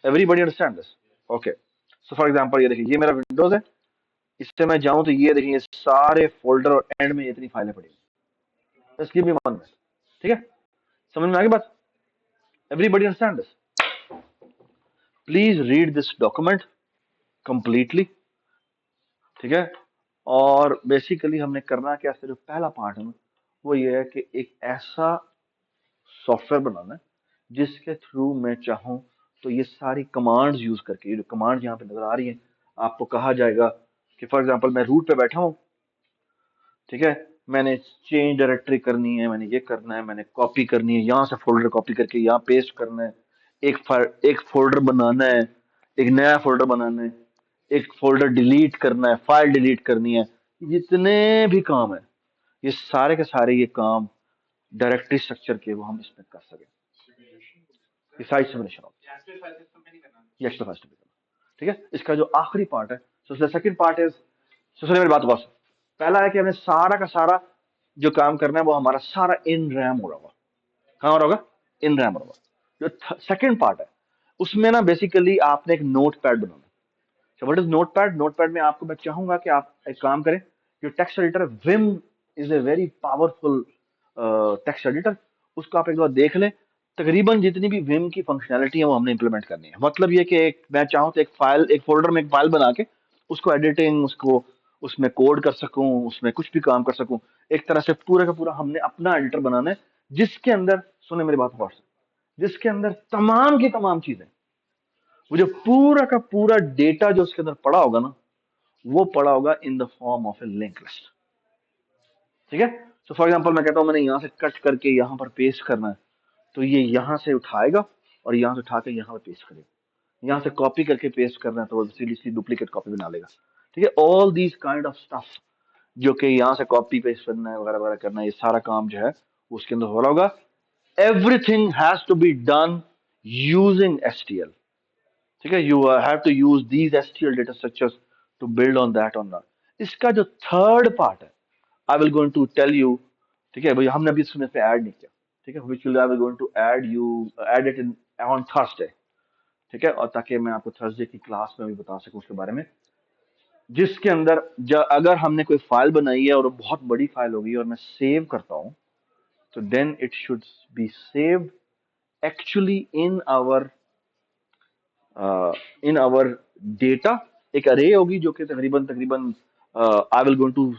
Everybody understand this? Okay, so for example ये देखिए, ये मेरा विंडोज है, इससे मैं जाऊं तो ये देखिए, ये सारे फोल्डर और एंड में इतनी फाइलें पड़ी हैं। Just give me 1 minute. ठीक है, समझ में आ गई बात? Everybody understand this? Please read this document completely. ठीक है, और बेसिकली हमने करना क्या, इसका जो पहला पार्ट है ना, वो ये है कि एक ऐसा सॉफ्टवेयर बनाना है जिसके थ्रू मैं चाहूँ तो ये सारी कमांड्स यूज करके, ये जो कमांड्स यहाँ पे नजर आ रही हैं, आपको कहा जाएगा कि फॉर एग्जांपल मैं रूट पे बैठा हूँ, ठीक है, मैंने चेंज डायरेक्टरी करनी है, मैंने ये करना है, मैंने कॉपी करनी है, यहाँ से फोल्डर कॉपी करके यहाँ पेस्ट करना है, एक फोल्डर बनाना है, एक नया फोल्डर बनाना है, एक फोल्डर डिलीट करना है, फाइल डिलीट करनी है, जितने भी काम है, ये सारे के सारे ये काम डायरेक्टरी स्ट्रक्चर के वो हम इसमें कर सकें। ये सारी सिमुलेशन होती है, एक्स्ट्रा फास्ट करना। ठीक है, इसका जो आखिरी पार्ट है, सो सेकंड पार्ट इज, सुनिए मेरी बात बस, पहला है कि हमें सारा का सारा जो काम करना है वो हमारा सारा इन रैम हो रहा होगा। कहाँ हो रहा होगा? इन रैम हो रहा होगा। जो सेकंड पार्ट है, उसमें ना बेसिकली आपने एक नोट पैड बनाना है। What is note pad? Note pad में आपको मैं चाहूंगा कि आप एक काम करें, जो text editor Vim is a very powerful text editor, उसको आप एक बार देख लें। तकरीबन जितनी भी विम की फंक्शनैलिटी है वो हमने इंप्लीमेंट करनी है। मतलब ये कि एक मैं चाहूँ तो एक फाइल, एक फोल्डर में एक फाइल बना के उसको एडिटिंग, उसको उसमें कोड कर सकूं, उसमें कुछ भी काम कर सकूं। एक तरह से पूरा का पूरा हमने अपना एडिटर बनाना है, जिसके अंदर, सुने मेरी बात गौर से, जिसके अंदर तमाम की तमाम चीजें, वो जो पूरा का पूरा डेटा जो उसके अंदर पड़ा होगा ना, वो पड़ा होगा in the form of A link list. ठीक है। तो फॉर एग्जांपल मैं कहता हूं मैंने यहां से कट करके यहां पर पेस्ट करना है, तो ये यहां से उठाएगा और यहां से उठा के यहां पर पेस्ट करेगा। यहां से कॉपी करके पेस्ट करना है तो वो सीधी सीधी डुप्लीकेट कॉपी बना लेगा। ठीक है। All these kind of stuff जो कि यहाँ से कॉपी पेस्ट करना है वगैरह वगैरह करना है, ये सारा काम जो है वो उसके अंदर हो रहा होगा। Everything has to be done using STL. ठीक है। You have to use these STL data structures to build on that on that. इसका जो थर्ड पार्ट है, I will going to tell you. ठीक है भाई, हमने अभी इसमें से ऐड नहीं किया। ठीक है। Which will I will going to add you, add it in on Thursday. ठीक है। और ताकि मैं आपको थर्सडे की क्लास में भी बता सकूं उसके बारे में, जिसके अंदर अगर हमने कोई फाइल बनाई है और वो बहुत बड़ी फाइल होगी और मैं सेव करता हूं, तो then it should be saved actually in our data. एक अरे होगी जो कि तकरीबन तकरीबन I will going to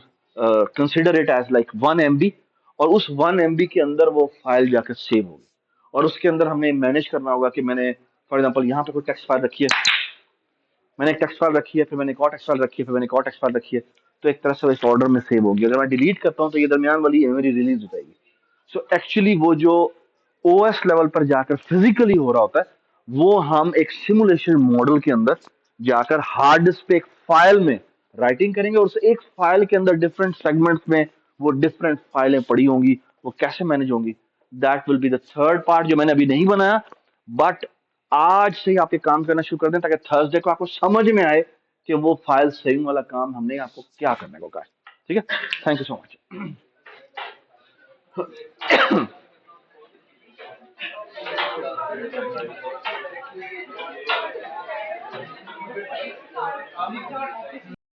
consider it as like 1 MB, और उस 1 MB के अंदर वो फाइल जाकर सेव होगी। और उसके अंदर हमें मैनेज करना होगा कि मैंने फॉर एग्जांपल यहाँ पे कोई टेक्स्ट फाइल रखी है, मैंने एक टेक्स्ट फाइल रखी है, फिर मैंने एक और टेक्स्ट फाइल रखी है, फिर मैंने एक और टेक्स्ट फाइल रखी है, तो एक तरह से इस ऑर्डर में सेव होगी। अगर मैं डिलीट करता हूँ तो ये दरमियान वाली मेमोरी रिलीज हो जाएगी। सो एक्चुअली वो जो ओएस लेवल पर जाकर फिजिकली हो रहा होता है, वो हम एक सिमुलेशन मॉडल के अंदर जाकर हार्ड डिस्क पे एक फाइल में राइटिंग करेंगे, और उस एक फाइल के अंदर डिफरेंट सेगमेंट्स में वो डिफरेंट फाइलें पड़ी होंगी, वो कैसे मैनेज होंगी। That will be the third part जो मैंने अभी नहीं बनाया। बट आज से ही आप ये काम करना शुरू कर दें ताकि थर्सडे को आपको समझ में आए कि वो फाइल सेविंग वाला काम हमने आपको क्या करने को कहा है। ठीक है। Thank you so much.